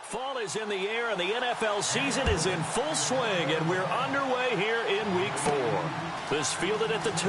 Fall is in the air, and the NFL season is in full swing, and we're underway here in Week 4. This fielded at the 2.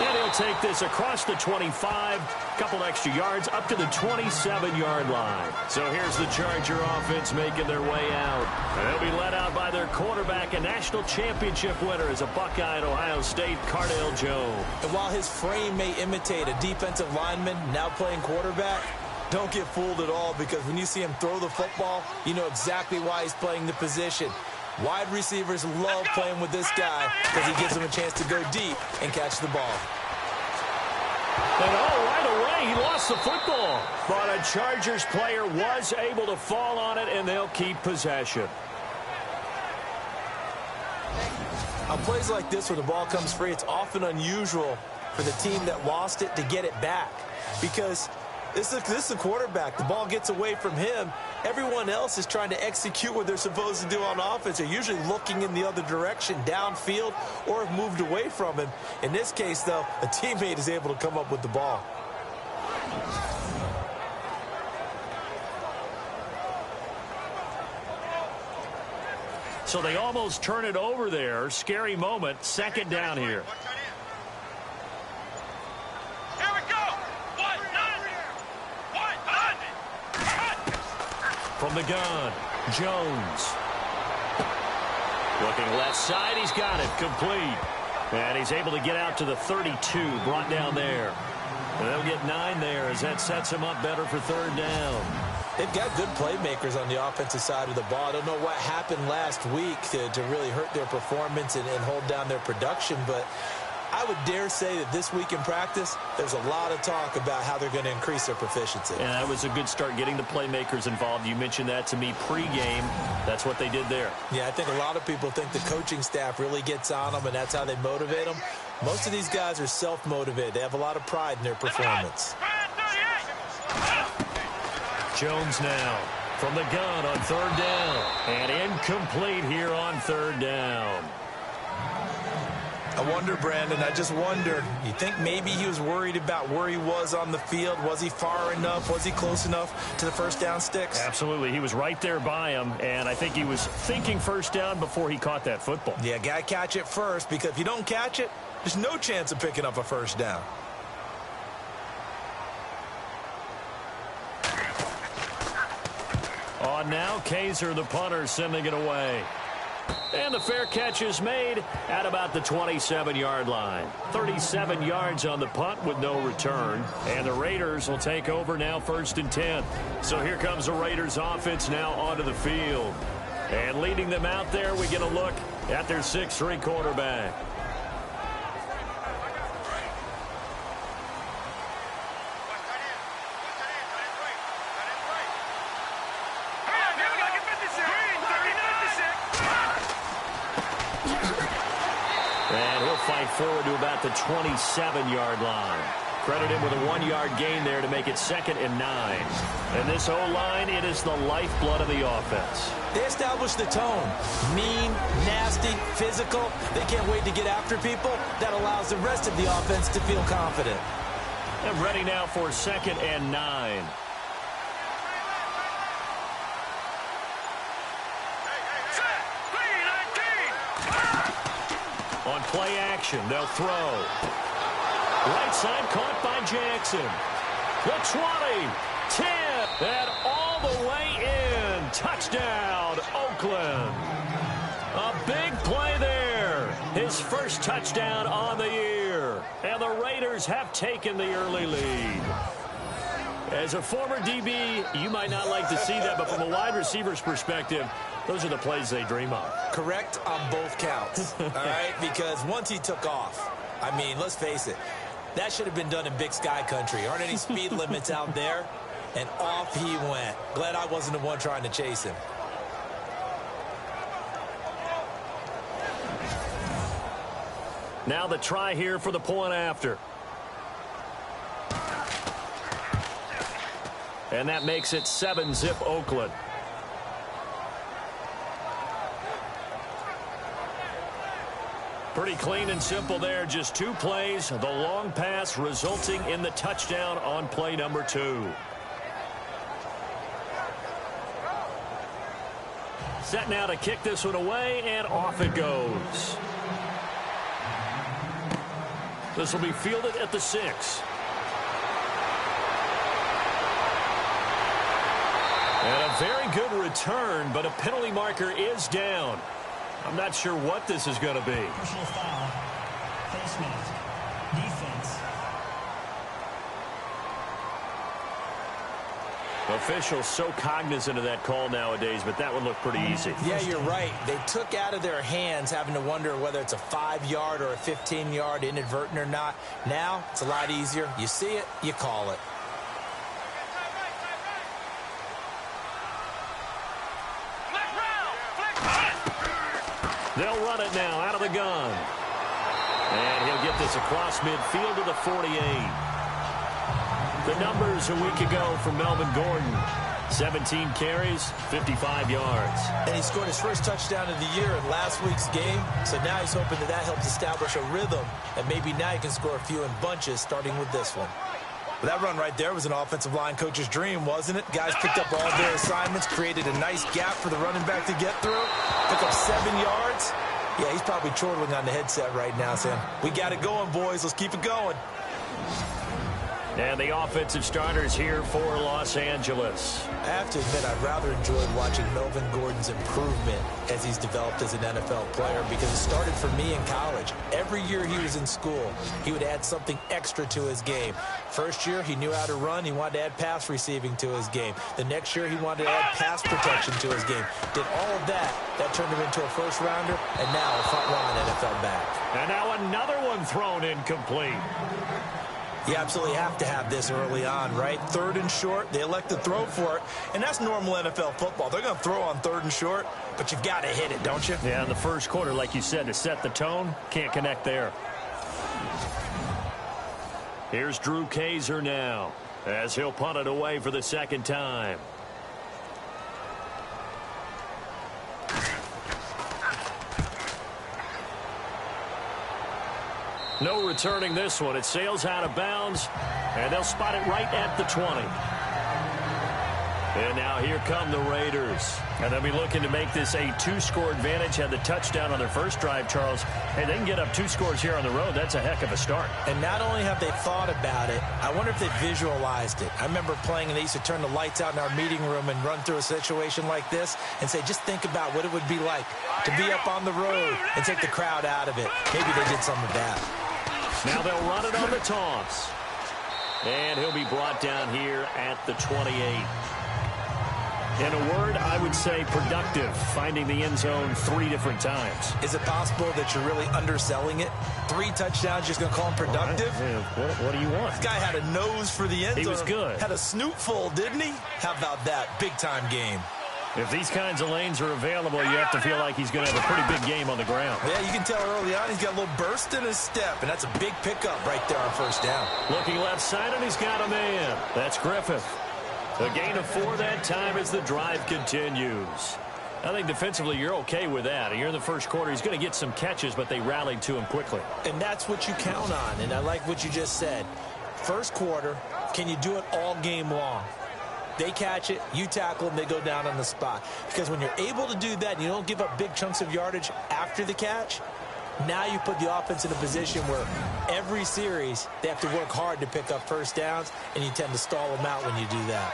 And he'll take this across the 25, couple extra yards, up to the 27-yard line. So here's the Charger offense making their way out. And they'll be led out by their quarterback, a national championship winner as a Buckeye at Ohio State, Cardale Jones. And while his frame may imitate a defensive lineman now playing quarterback, don't get fooled at all, because when you see him throw the football, you know exactly why he's playing the position. Wide receivers love playing with this guy because he gives them a chance to go deep and catch the ball. And right away, he lost the football. But a Chargers player was able to fall on it, and they'll keep possession. On plays like this where the ball comes free, it's often unusual for the team that lost it to get it back, because this is a quarterback. The ball gets away from him. Everyone else is trying to execute what they're supposed to do on offense. They're usually looking in the other direction, downfield, or have moved away from him. In this case, though, a teammate is able to come up with the ball. So they almost turn it over there. Scary moment. Second down here. From the gun, Jones. Looking left side, he's got it, complete. And he's able to get out to the 32, brought down there. And they'll get 9 there as that sets him up better for third down. They've got good playmakers on the offensive side of the ball. I don't know what happened last week to really hurt their performance and hold down their production, but I would dare say that this week in practice, there's a lot of talk about how they're going to increase their proficiency. And that was a good start, getting the playmakers involved. You mentioned that to me pregame. That's what they did there. Yeah, I think a lot of people think the coaching staff really gets on them, and that's how they motivate them. Most of these guys are self-motivated. They have a lot of pride in their performance. Jones now from the gun on third down. And incomplete here on third down. I wonder, Brandon, I just wonder, you think maybe he was worried about where he was on the field? Was he far enough? Was he close enough to the first down sticks? Absolutely. He was right there by him, and I think he was thinking first down before he caught that football. Yeah, got to catch it first, because if you don't catch it, there's no chance of picking up a first down. On now, Kaiser, the punter, sending it away. And the fair catch is made at about the 27-yard line. 37 yards on the punt with no return. And the Raiders will take over now, 1st and 10. So here comes the Raiders offense now onto the field. And leading them out there, we get a look at their 6'3" quarterback. Fight forward to about the 27-yard line. Credit him with a 1-yard gain there to make it 2nd and 9. And this O-line, it is the lifeblood of the offense. They establish the tone. Mean, nasty, physical. They can't wait to get after people. That allows the rest of the offense to feel confident. And ready now for 2nd and 9. On play action, they'll throw. Right side caught by Jackson. The 20, 10, and all the way in. Touchdown, Oakland. A big play there. His first touchdown on the year. And the Raiders have taken the early lead. As a former DB, you might not like to see that, but from a wide receiver's perspective, those are the plays they dream of. Correct on both counts, all right? Because once he took off, I mean, let's face it, that should have been done in Big Sky country. Aren't any speed limits out there? And off he went. Glad I wasn't the one trying to chase him. Now the try here for the point after. And that makes it 7-zip Oakland. Pretty clean and simple there. Just 2 plays. The long pass resulting in the touchdown on play number 2. Set now to kick this one away, and off it goes. This will be fielded at the 6. And a very good return, but a penalty marker is down. I'm not sure what this is going to be. Personal foul. Face mask. Defense. Officials so cognizant of that call nowadays, but that would look pretty easy. Yeah, you're right. They took out of their hands having to wonder whether it's a 5-yard or a 15-yard inadvertent or not. Now, it's a lot easier. You see it, you call it. They'll run it now out of the gun. And he'll get this across midfield to the 48. The numbers a week ago from Melvin Gordon. 17 carries, 55 yards. And he scored his first touchdown of the year in last week's game. So now he's hoping that helps establish a rhythm. And maybe now he can score a few in bunches, starting with this one. Well, that run right there was an offensive line coach's dream, wasn't it? Guys picked up all their assignments, created a nice gap for the running back to get through. Pick up 7 yards. Yeah, he's probably chortling on the headset right now, Sam. We got it going, boys. Let's keep it going. And the offensive starters here for Los Angeles. I have to admit, I've rather enjoyed watching Melvin Gordon's improvement as he's developed as an NFL player because it started for me in college. Every year he was in school, he would add something extra to his game. First year, he knew how to run. He wanted to add pass receiving to his game. The next year, he wanted to add pass protection to his game. Did all of that. That turned him into a first-rounder, and now a front-running NFL back. And now another one thrown incomplete. You absolutely have to have this early on, right? 3rd and short, they elect to throw for it, and that's normal NFL football. They're going to throw on 3rd and short, but you've got to hit it, don't you? Yeah, in the first quarter, like you said, to set the tone, can't connect there. Here's Drew Kaiser now, as he'll punt it away for the second time. No returning this one. It sails out of bounds, and they'll spot it right at the 20. And now here come the Raiders. And they'll be looking to make this a 2-score advantage. Had the touchdown on their first drive, Charles. Hey, they can get up 2 scores here on the road. That's a heck of a start. And not only have they thought about it, I wonder if they visualized it. I remember playing, and they used to turn the lights out in our meeting room and run through a situation like this and say, just think about what it would be like to be up on the road and take the crowd out of it. Maybe they did some of that. Now they'll run it on the toss. And he'll be brought down here at the 28. In a word, I would say productive, finding the end zone 3 different times. Is it possible that you're really underselling it? 3 touchdowns, just going to call him productive? Right. What do you want? This guy had a nose for the end zone. He was good. Had a snoot full, didn't he? How about that? Big-time game. If these kinds of lanes are available, you have to feel like he's going to have a pretty big game on the ground. Yeah, you can tell early on he's got a little burst in his step, and that's a big pickup right there on first down. Looking left side, and he's got a man. That's Griffith. A gain of 4 that time as the drive continues. I think defensively you're okay with that. You're in the first quarter. He's going to get some catches, but they rallied to him quickly. And that's what you count on, and I like what you just said. First quarter, can you do it all game long? They catch it, you tackle them, they go down on the spot. Because when you're able to do that and you don't give up big chunks of yardage after the catch, now you put the offense in a position where every series they have to work hard to pick up first downs, and you tend to stall them out when you do that.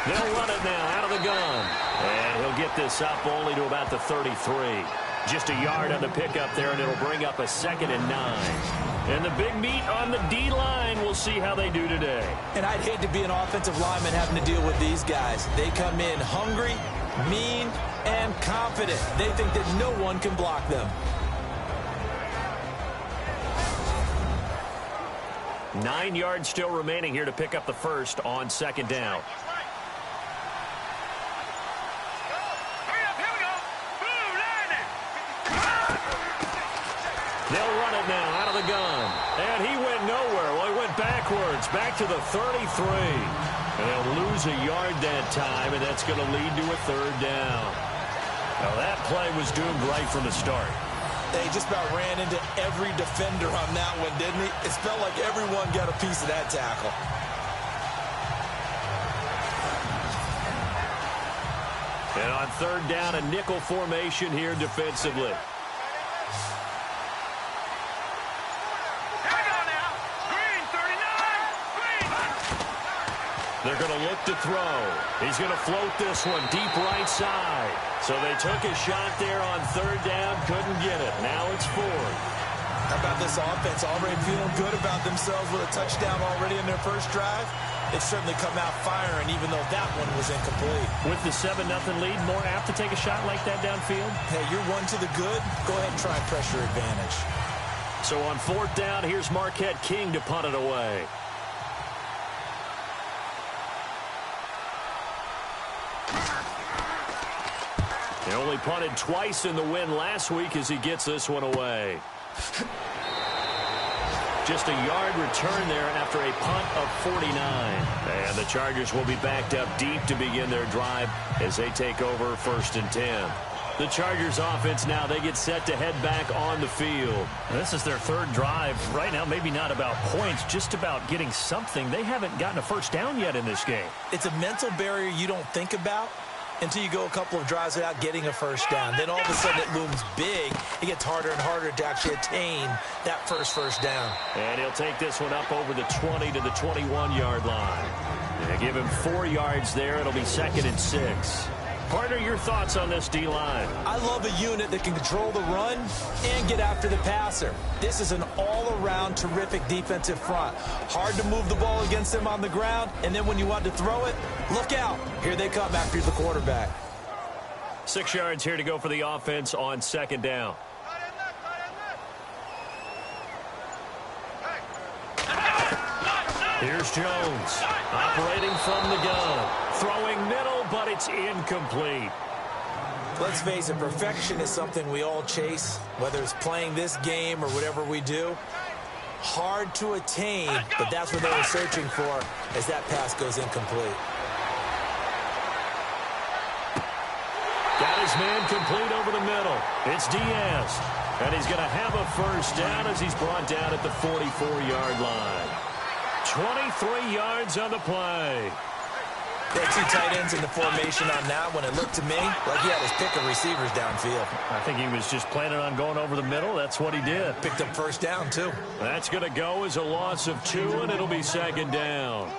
They'll run it now out of the gun. And he'll get this up only to about the 33. Just a yard on the pickup there, and it'll bring up a 2nd and 9. And the big meat on the D-line, we'll see how they do today. And I'd hate to be an offensive lineman having to deal with these guys. They come in hungry, mean, and confident. They think that no one can block them. 9 yards still remaining here to pick up the first on 2nd down. They'll run it now out of the gun. And he went nowhere. Well, he went backwards, back to the 33. And they'll lose a yard that time, and that's going to lead to a 3rd down. Now, that play was doomed right from the start. They just about ran into every defender on that one, didn't he? It felt like everyone got a piece of that tackle. And on third down, a nickel formation here defensively. They're going to look to throw. He's going to float this one deep right side. So they took a shot there on third down, couldn't get it. Now it's fourth. How about this offense? Already feeling good about themselves with a touchdown already in their first drive. They've certainly come out firing, even though that one was incomplete. With the 7-0 lead, more apt to take a shot like that downfield? Hey, you're one to the good. Go ahead and try pressure advantage. So on fourth down, here's Marquette King to punt it away. He only punted twice in the win last week as he gets this one away. Just a yard return there after a punt of 49. And the Chargers will be backed up deep to begin their drive as they take over 1st and 10. The Chargers offense now, they get set to head back on the field. This is their third drive. Right now, maybe not about points, just about getting something. They haven't gotten a first down yet in this game. It's a mental barrier you don't think about until you go a couple of drives without getting a first down. Then all of a sudden it looms big. It gets harder and harder to actually attain that first down. And he'll take this one up over the 20 to the 21-yard line. They give him 4 yards there. It'll be 2nd and 6. Partner, your thoughts on this D-line? I love a unit that can control the run and get after the passer. This is an all-around terrific defensive front. Hard to move the ball against them on the ground, and then when you want to throw it, look out. Here they come after the quarterback. 6 yards here to go for the offense on 2nd down. Here's Jones, operating from the gun. Throwing middle, but it's incomplete. Let's face it, perfection is something we all chase, whether it's playing this game or whatever we do. Hard to attain, but that's what they were searching for as that pass goes incomplete. Got his man complete over the middle. It's Diaz, and he's going to have a first down as he's brought down at the 44-yard line. 23 yards on the play. They had 2 tight ends in the formation on that one. It looked to me like he had his pick of receivers downfield. I think he was just planning on going over the middle. That's what he did. Picked up first down, too. That's going to go as a loss of 2, and it'll be 2nd down.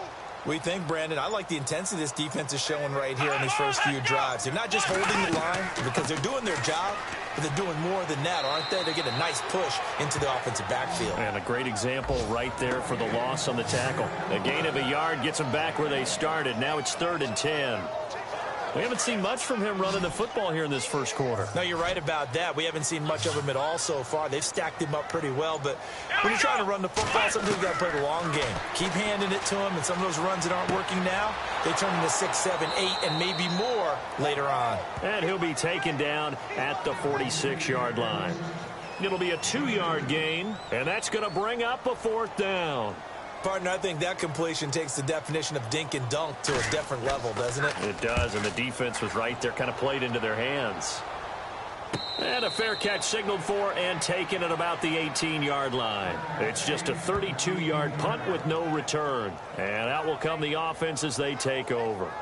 We think, Brandon, I like the intensity this defense is showing right here in these first few drives. They're not just holding the line because they're doing their job, but they're doing more than that, aren't they? They get a nice push into the offensive backfield. And a great example right there for the loss on the tackle. A gain of a yard gets them back where they started. Now it's 3rd and 10. We haven't seen much from him running the football here in this first quarter. No, you're right about that. We haven't seen much of him at all so far. They've stacked him up pretty well, but when you're trying to run the football, sometimes you've got to play the long game. Keep handing it to him, and some of those runs that aren't working now, they turn into 6, 7, 8, and maybe more later on. And he'll be taken down at the 46-yard line. It'll be a 2-yard gain, and that's going to bring up a 4th down. Partner, I think that completion takes the definition of dink and dunk to a different level, doesn't it? It does, and the defense was right there, kind of played into their hands. And a fair catch signaled for and taken at about the 18-yard line. It's just a 32-yard punt with no return. And out will come the offense as they take over.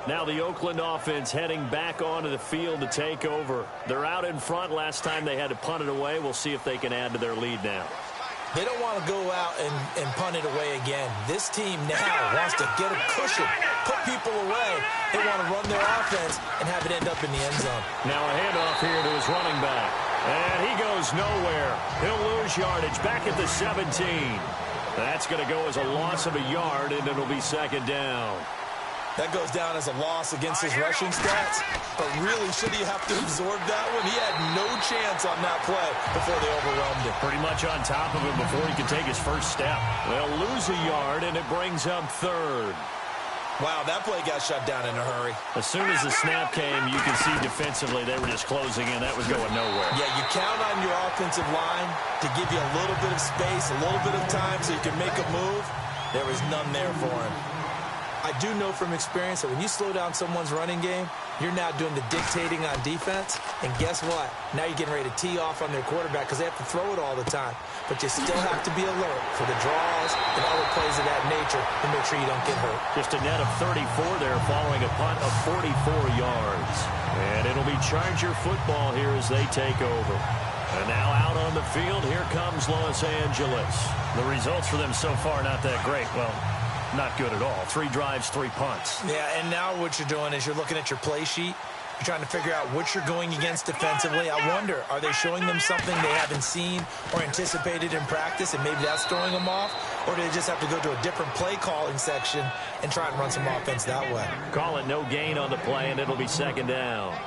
Now the Oakland offense heading back onto the field to take over. They're out in front. Last time they had to punt it away. We'll see if they can add to their lead now. They don't want to go out and punt it away again. This team now wants to get a cushion, put people away. They want to run their offense and have it end up in the end zone. Now a handoff here to his running back. And he goes nowhere. He'll lose yardage back at the 17. That's going to go as a loss of a yard, and it'll be 2nd down. That goes down as a loss against his rushing stats. But really, should he have to absorb that one? He had no chance on that play before they overwhelmed him. Pretty much on top of him before he could take his first step. They'll lose a yard, and it brings up 3rd. Wow, that play got shut down in a hurry. As soon as the snap came, you can see defensively they were just closing in. That was going nowhere. Yeah, you count on your offensive line to give you a little bit of space, a little bit of time so you can make a move. There was none there for him. I do know from experience that when you slow down someone's running game, you're now doing the dictating on defense. And guess what? Now you're getting ready to tee off on their quarterback because they have to throw it all the time. But you still have to be alert for the draws and other plays of that nature to make sure you don't get hurt. Just a net of 34 there following a punt of 44 yards. And it'll be Charger football here as they take over. And now out on the field, here comes Los Angeles. The results for them so far not that great. Well, not good at all. 3 drives, 3 punts. Yeah, and now what you're doing is you're looking at your play sheet. You're trying to figure out what you're going against defensively. I wonder, are they showing them something they haven't seen or anticipated in practice, and maybe that's throwing them off? Or do they just have to go to a different play calling section and try and run some offense that way? Call it no gain on the play, and it'll be second down.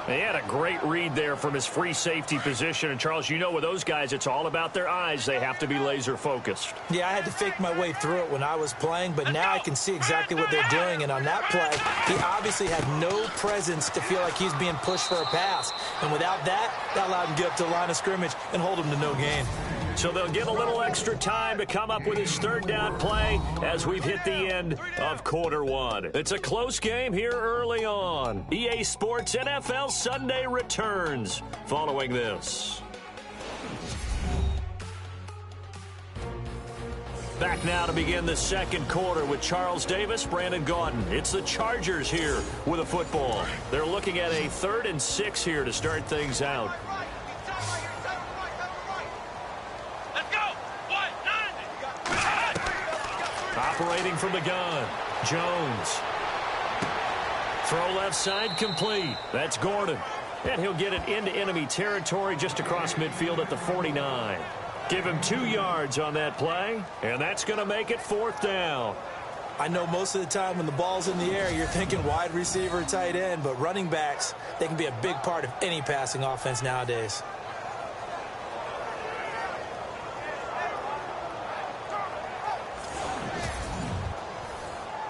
He had a great read there from his free safety position. And, Charles, you know with those guys, it's all about their eyes. They have to be laser focused. Yeah, I had to fake my way through it when I was playing, but now I can see exactly what they're doing. And on that play, he obviously had no presence to feel like he's being pushed for a pass. And without that, that allowed him to get up to the line of scrimmage and hold him to no gain. So they'll get a little extra time to come up with his third down play as we've hit the end of quarter 1. It's a close game here early on. EA Sports NFL Sunday returns following this. Back now to begin the second quarter with Charles Davis, Brandon Gaudin. It's the Chargers here with a football. They're looking at a 3rd and 6 here to start things out. Operating from the gun, Jones. Throw left side complete. That's Gordon. And he'll get it into enemy territory just across midfield at the 49. Give him 2 yards on that play, and that's going to make it 4th down. I know most of the time when the ball's in the air, you're thinking wide receiver, tight end, but running backs, they can be a big part of any passing offense nowadays.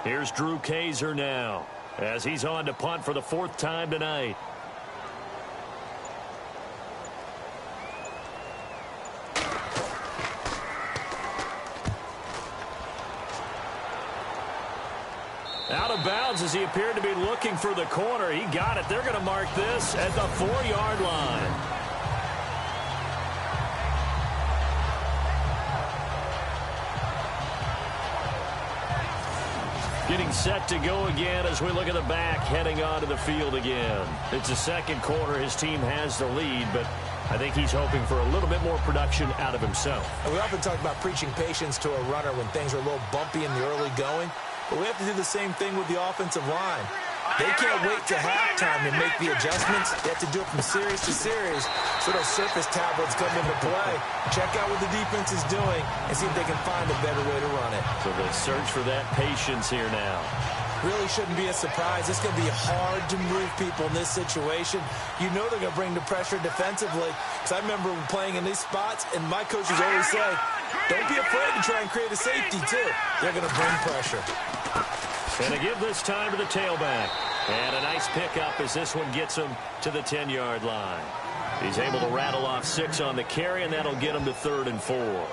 Here's Drew Kaiser now as he's on to punt for the 4th time tonight. Out of bounds as he appeared to be looking for the corner. He got it. They're going to mark this at the 4-yard line. Getting set to go again as we look at the back, heading onto the field again. It's the second quarter. His team has the lead, but I think he's hoping for a little bit more production out of himself. We often talk about preaching patience to a runner when things are a little bumpy in the early going, but we have to do the same thing with the offensive line. They can't wait to halftime to make the adjustments. They have to do it from series to series so those surface tablets come into play. Check out what the defense is doing and see if they can find a better way to run it. So they search for that patience here now. Really shouldn't be a surprise. It's going to be hard to move people in this situation. You know they're going to bring the pressure defensively. Because I remember playing in these spots, and my coaches always say, don't be afraid to try and create a safety, too. They're going to bring pressure. And to give this time to the tailback. And a nice pickup as this one gets him to the 10-yard line. He's able to rattle off 6 on the carry, and that'll get him to 3rd and 4.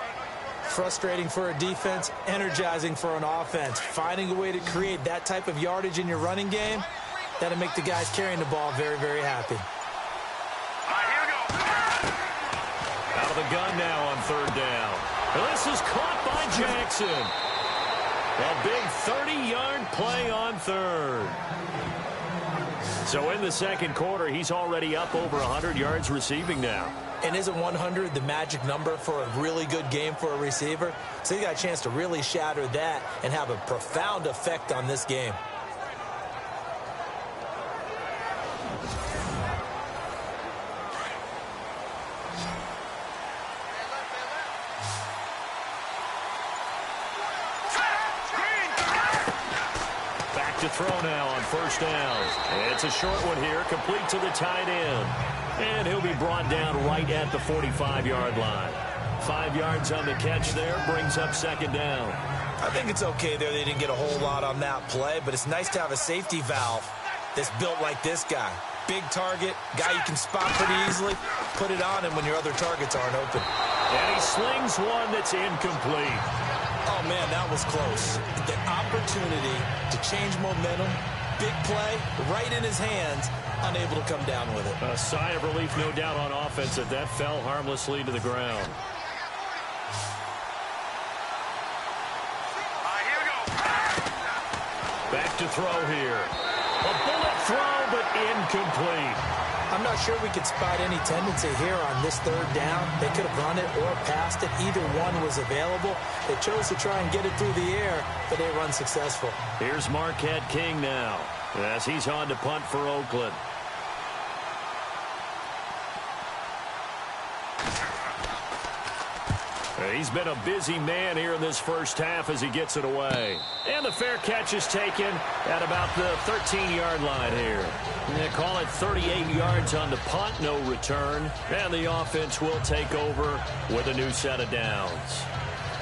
Frustrating for a defense, energizing for an offense. Finding a way to create that type of yardage in your running game, that'll make the guys carrying the ball very, very happy. Out of the gun now on 3rd down. And this is caught by Jackson. A big 30-yard play on 3rd. So in the second quarter, he's already up over 100 yards receiving now. And isn't 100 the magic number for a really good game for a receiver? So you got a chance to really shatter that and have a profound effect on this game. To throw now on 1st down. It's a short one here, complete to the tight end. And he'll be brought down right at the 45-yard line. 5 yards on the catch there, brings up 2nd down. I think it's okay there. They didn't get a whole lot on that play, but it's nice to have a safety valve that's built like this guy. Big target, guy you can spot pretty easily. Put it on him when your other targets aren't open. And he slings one that's incomplete. Oh, man, that was close. The opportunity to change momentum, big play, right in his hands, unable to come down with it. A sigh of relief, no doubt, on offense that fell harmlessly to the ground. Back to throw here. A bullet throw, but incomplete. I'm not sure we could spot any tendency here on this third down. They could have run it or passed it. Either one was available. They chose to try and get it through the air, but they were unsuccessful. Here's Marquette King now as he's on to punt for Oakland. He's been a busy man here in this first half as he gets it away. And the fair catch is taken at about the 13-yard line here. They call it 38 yards on the punt, no return. And the offense will take over with a new set of downs.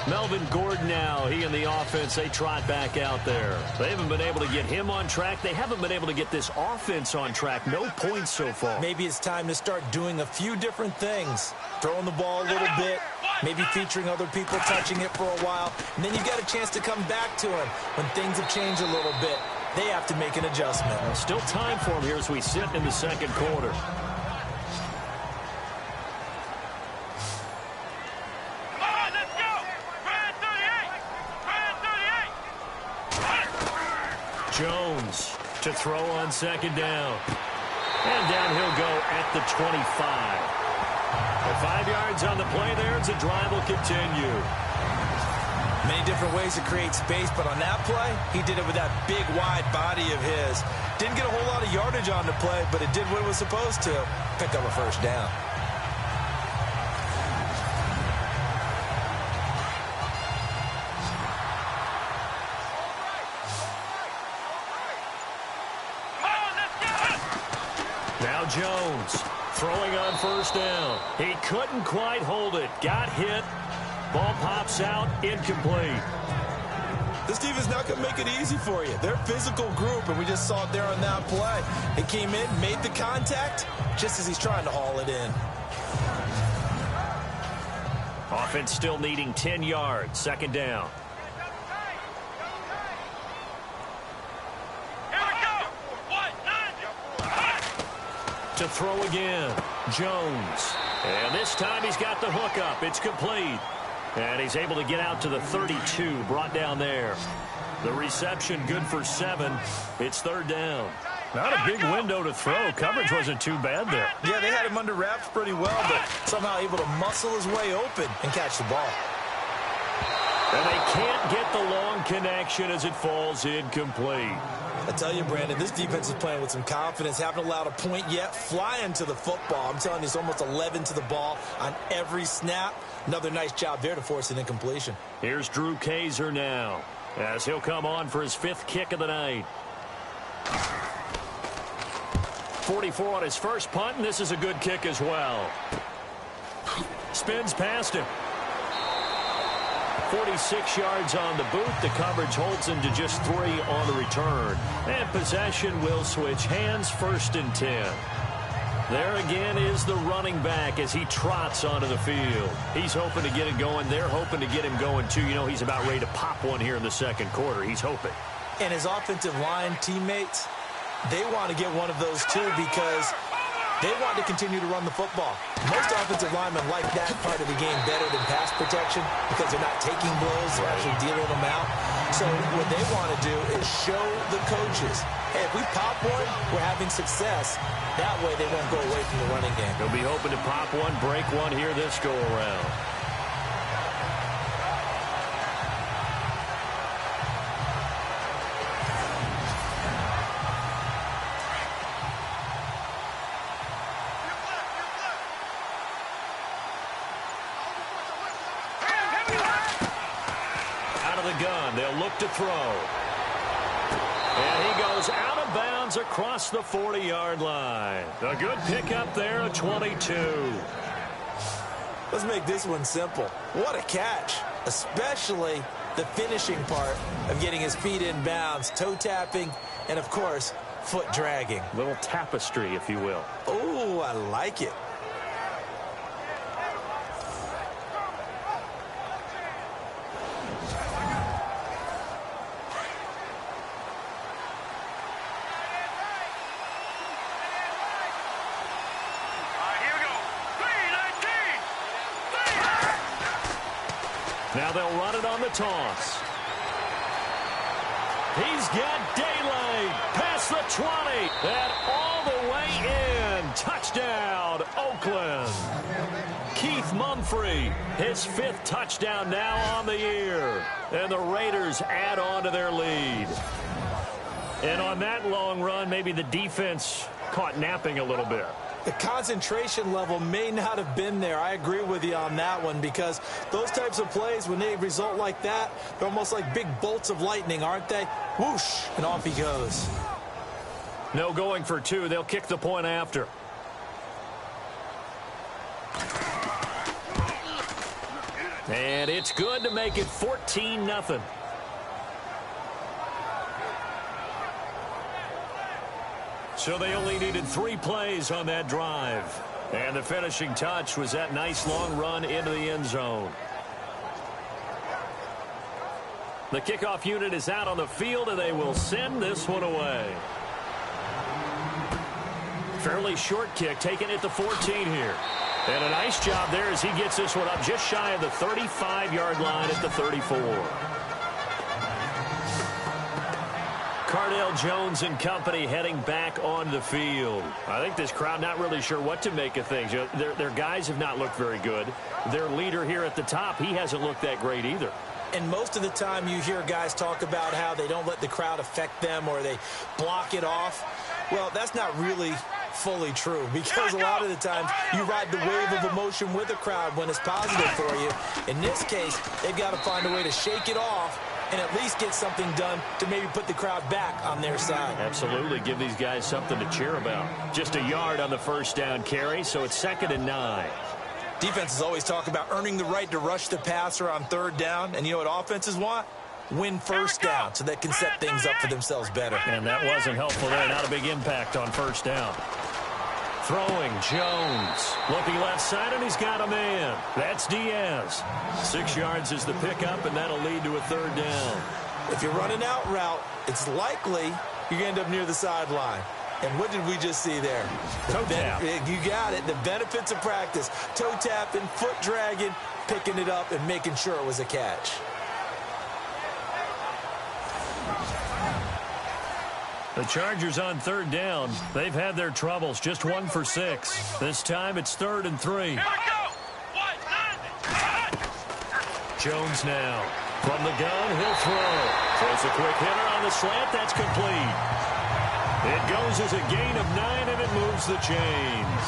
Melvin Gordon now, he and the offense, they trot back out there. They haven't been able to get him on track. They haven't been able to get this offense on track. No points so far. Maybe it's time to start doing a few different things. Throwing the ball a little bit, maybe featuring other people touching it for a while, and then you get a chance to come back to him when things have changed a little bit. They have to make an adjustment. Still time for him here as we sit in the second quarter. Jones to throw on second down. And down he'll go at the 25. 5 yards on the play there as the drive will continue. Many different ways to create space, but on that play, he did it with that big, wide body of his. Didn't get a whole lot of yardage on the play, but it did what it was supposed to. Pick up a first down. Now Jones throwing on first down. He couldn't quite hold it. Got hit. Ball pops out. Incomplete. This team is not going to make it easy for you. They're a physical group, and we just saw it there on that play. He came in, made the contact, just as he's trying to haul it in. Offense still needing 10 yards. Second down. To throw again, Jones. And this time he's got the hook up. It's complete. And he's able to get out to the 32, brought down there. The reception good for 7. It's third down. Not a big window to throw. Coverage wasn't too bad there. Yeah, they had him under wraps pretty well, but somehow able to muscle his way open and catch the ball. And they can't get the long connection as it falls incomplete. I tell you, Brandon, this defense is playing with some confidence. Haven't allowed a point yet. Flying to the football. I'm telling you, it's almost 11 to the ball on every snap. Another nice job there to force an incompletion. Here's Drew Kaiser now as he'll come on for his 5th kick of the night. 44 on his first punt, and this is a good kick as well. Spins past him. 46 yards on the boot. The coverage holds him to just 3 on the return. And possession will switch hands, 1st and 10. There again is the running back as he trots onto the field. He's hoping to get it going. They're hoping to get him going, too. You know, he's about ready to pop one here in the second quarter. He's hoping. And his offensive line teammates, they want to get one of those, too, because they want to continue to run the football. Most offensive linemen like that part of the game better than pass protection because they're not taking blows, they're actually dealing them out. So what they want to do is show the coaches, hey, if we pop one, we're having success. That way they won't go away from the running game. They'll be hoping to pop one, break one here this go-around. They'll look to throw. And he goes out of bounds across the 40-yard line. A good pickup there, a 22. Let's make this one simple. What a catch, especially the finishing part of getting his feet in bounds, toe tapping, and, of course, foot dragging. Little tapestry, if you will. Oh, I like it. Now they'll run it on the toss. He's got daylight past the 20 and all the way in. Touchdown, Oakland. Keith Mumphrey, his 5th touchdown now on the year. And the Raiders add on to their lead. And on that long run, maybe the defense caught napping a little bit. The concentration level may not have been there. I agree with you on that one, because those types of plays, when they result like that, they're almost like big bolts of lightning, aren't they? Whoosh, and off he goes. No going for 2. They'll kick the point after. And it's good to make it 14-0. So they only needed 3 plays on that drive. And the finishing touch was that nice long run into the end zone. The kickoff unit is out on the field, and they will send this one away. Fairly short kick, taking it to 14 here. And a nice job there as he gets this one up just shy of the 35-yard line at the 34. Cardale Jones and company heading back on the field. I think this crowd not really sure what to make of things. You know, their guys have not looked very good. Their leader here at the top, he hasn't looked that great either. And most of the time you hear guys talk about how they don't let the crowd affect them or they block it off. Well, that's not really fully true, because a lot of the times you ride the wave of emotion with the crowd when it's positive for you. In this case, they've got to find a way to shake it off and at least get something done to maybe put the crowd back on their side. Absolutely. Give these guys something to cheer about. Just a yard on the first down carry, so it's 2nd and 9. Defenses always talk about earning the right to rush the passer on 3rd down, and you know what offenses want? Win first down so they can set things up for themselves better. And that wasn't helpful there. Not a big impact on first down. Throwing, Jones. Looking left side, and he's got a man. That's Diaz. 6 yards is the pickup, and that'll lead to a 3rd down. If you're running out route, it's likely you're going to end up near the sideline. And what did we just see there? Toe tap. You got it. The benefits of practice. Toe tapping, foot dragging, picking it up, and making sure it was a catch. The Chargers on 3rd down. They've had their troubles. Just 1 for 6. This time it's 3rd and 3. Here we go. Jones now. From the gun, he'll throw. Throws a quick hitter on the slant. That's complete. It goes as a gain of 9, and it moves the chains.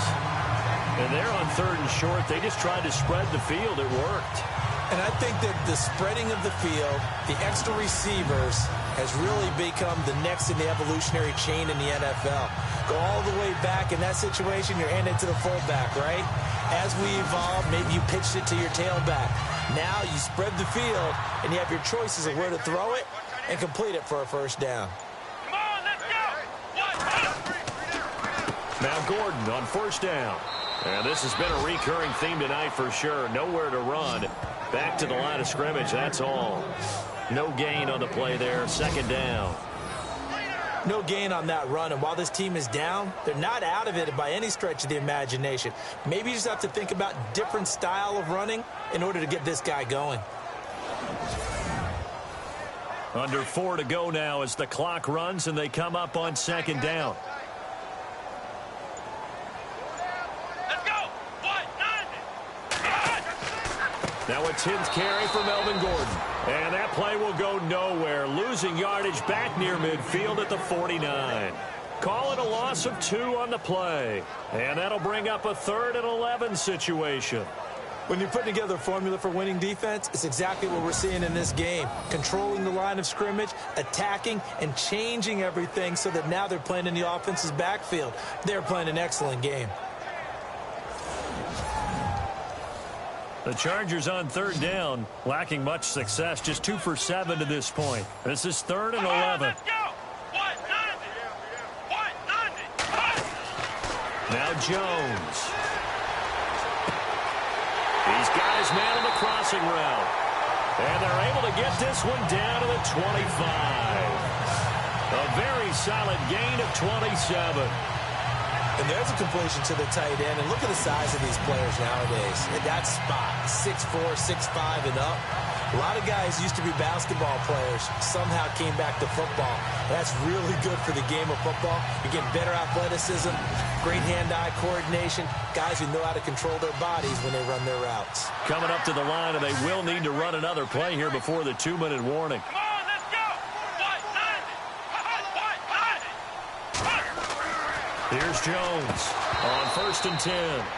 And they're on 3rd and short. They just tried to spread the field. It worked. And I think that the spreading of the field, the extra receivers, has really become the next in the evolutionary chain in the NFL. Go all the way back in that situation, you're handed to the fullback, right? As we evolve, maybe you pitched it to your tailback. Now you spread the field, and you have your choices of where to throw it and complete it for a first down. Come on, let's go. Now Gordon on first down. And this has been a recurring theme tonight for sure. Nowhere to run. Back to the line of scrimmage, that's all. No gain on the play there, 2nd down. No gain on that run, and while this team is down, they're not out of it by any stretch of the imagination. Maybe you just have to think about different style of running in order to get this guy going. Under 4 to go now as the clock runs and they come up on 2nd down. Now a 10th carry for Melvin Gordon. And that play will go nowhere. Losing yardage back near midfield at the 49. Call it a loss of 2 on the play. And that'll bring up a 3rd and 11 situation. When you're putting together a formula for winning defense, it's exactly what we're seeing in this game. Controlling the line of scrimmage, attacking, and changing everything so that now they're playing in the offense's backfield. They're playing an excellent game. The Chargers on 3rd down, lacking much success, just 2 for 7 to this point. This is 3rd and 11. Now Jones. He's got his man on the crossing route. And they're able to get this one down to the 25. A very solid gain of 27. And there's a completion to the tight end. And look at the size of these players nowadays. At that spot, 6'4", 6'5", and up. A lot of guys used to be basketball players, somehow came back to football. That's really good for the game of football. You get better athleticism, great hand-eye coordination, guys who know how to control their bodies when they run their routes. Coming up to the line, and they will need to run another play here before the 2-minute warning. Come on, let's go! Here's Jones on 1st and 10.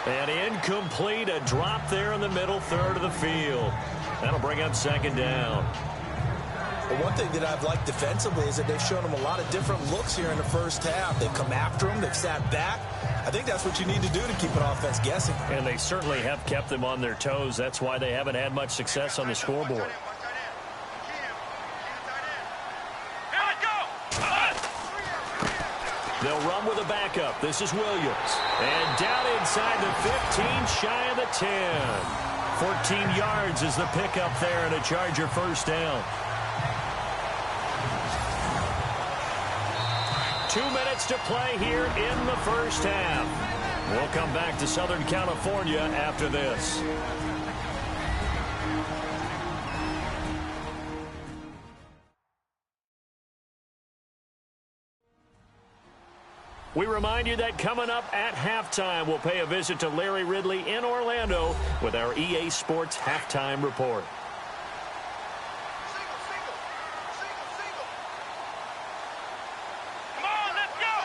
And incomplete, a drop there in the middle third of the field. That'll bring up 2nd down. Well, one thing that I've liked defensively is that they've shown them a lot of different looks here in the first half. They've come after them. They've sat back. I think that's what you need to do to keep an offense guessing. And they certainly have kept them on their toes. That's why they haven't had much success on the scoreboard. They'll run with a backup. This is Williams. And down inside the 15, shy of the 10. 14 yards is the pickup there, and a Charger first down. 2 minutes to play here in the first half. We'll come back to Southern California after this. We remind you that coming up at halftime, we'll pay a visit to Larry Ridley in Orlando with our EA Sports Halftime Report. Come on, let's go!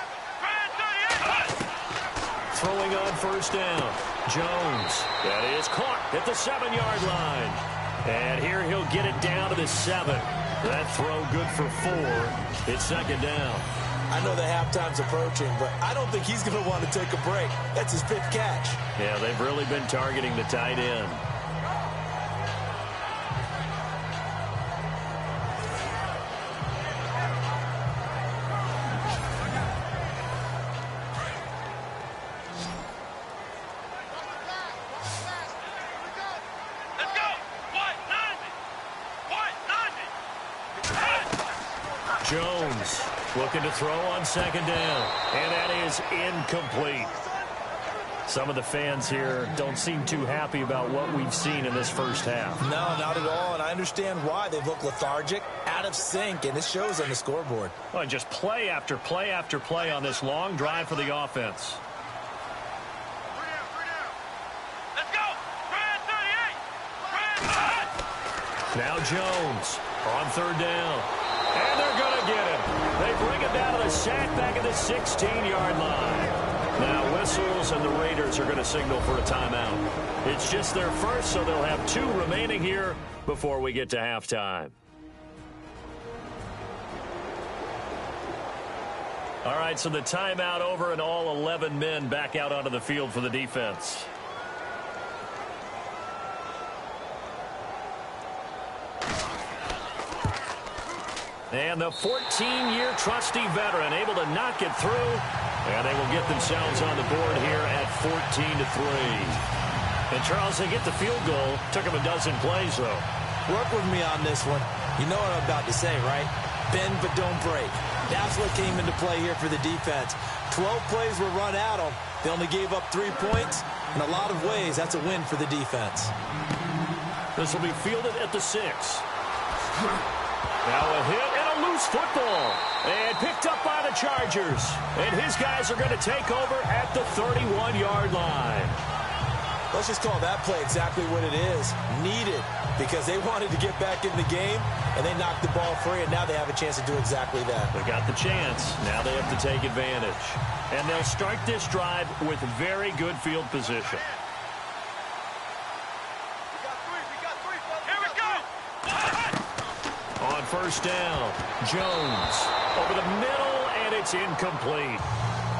Throwing on 1st down, Jones. That is caught at the 7-yard line. And here he'll get it down to the 7. That throw good for 4. It's 2nd down. I know the halftime's approaching, but I don't think he's going to want to take a break. That's his 5th catch. Yeah, they've really been targeting the tight end. Let's go! White 90! Jones looking to throw on 2nd down, and that is incomplete. Some of the fans here don't seem too happy about what we've seen in this first half. No, not at all, and I understand why. They've looked lethargic, out of sync, and it shows on the scoreboard. Well, just play after play after play on this long drive for the offense. Let's go! Brand 38! Now Jones on 3rd down. And they're going to get him. They bring him down to the sack back at the 16-yard line. Now whistles, and the Raiders are going to signal for a timeout. It's just their first, so they'll have 2 remaining here before we get to halftime. All right, so the timeout over, and all 11 men back out onto the field for the defense. And the 14-year trusty veteran able to knock it through. And they will get themselves on the board here at 14-3. And, Charles, they get the field goal. Took them a dozen plays, though. Work with me on this one. You know what I'm about to say, right? Bend but don't break. That's what came into play here for the defense. 12 plays were run at them. They only gave up 3 points. In a lot of ways, that's a win for the defense. This will be fielded at the 6. Now a hit and a loose football. And picked up by the Chargers. And his guys are going to take over at the 31-yard line. Let's just call that play exactly what it is. Needed, because they wanted to get back in the game, and they knocked the ball free, and now they have a chance to do exactly that. They got the chance. Now they have to take advantage. And they'll start this drive with very good field position. Here we go! On 1st down, Jones over the middle, and it's incomplete.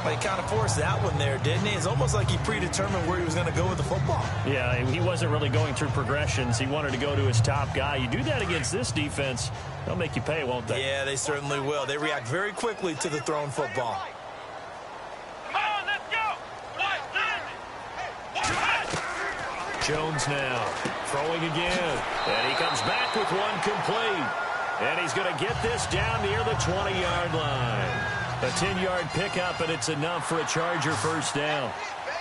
Well, he kind of forced that one there, didn't he? It's almost like he predetermined where he was going to go with the football. Yeah, he wasn't really going through progressions. He wanted to go to his top guy. You do that against this defense, they'll make you pay, won't they? Yeah, they certainly will. They react very quickly to the thrown football. Come on, let's go! White 90! Jones now throwing again. And he comes back with one complete. And he's going to get this down near the 20-yard line. A 10-yard pickup, and it's enough for a Charger first down.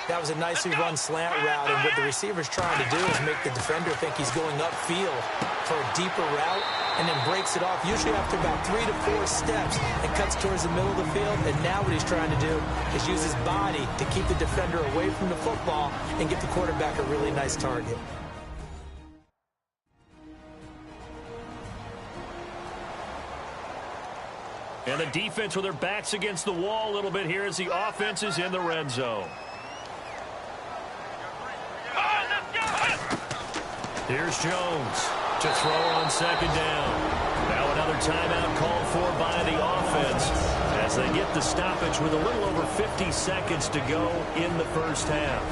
That was a nicely run slant route, and what the receiver's trying to do is make the defender think he's going upfield for a deeper route, and then breaks it off, usually after about 3 to 4 steps, and cuts towards the middle of the field. And now what he's trying to do is use his body to keep the defender away from the football and get the quarterback a really nice target. And the defense with their backs against the wall a little bit here as the offense is in the red zone. Here's Jones to throw on second down. Now another timeout called for by the offense as they get the stoppage with a little over 50 seconds to go in the first half.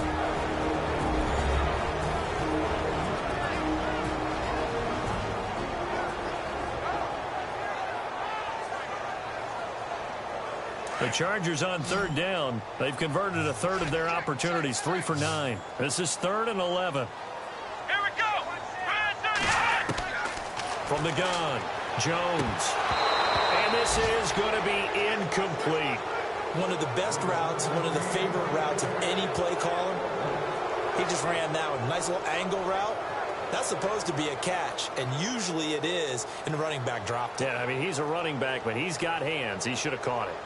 The Chargers on third down. They've converted a third of their opportunities, 3 for 9. This is 3rd and 11. Here we go. From the gun, Jones. And this is going to be incomplete. One of the best routes, one of the favorite routes of any play caller. He just ran that one. Nice little angle route. That's supposed to be a catch, and usually it is, and the running back dropped it. Yeah, I mean, he's a running back, but he's got hands. He should have caught it.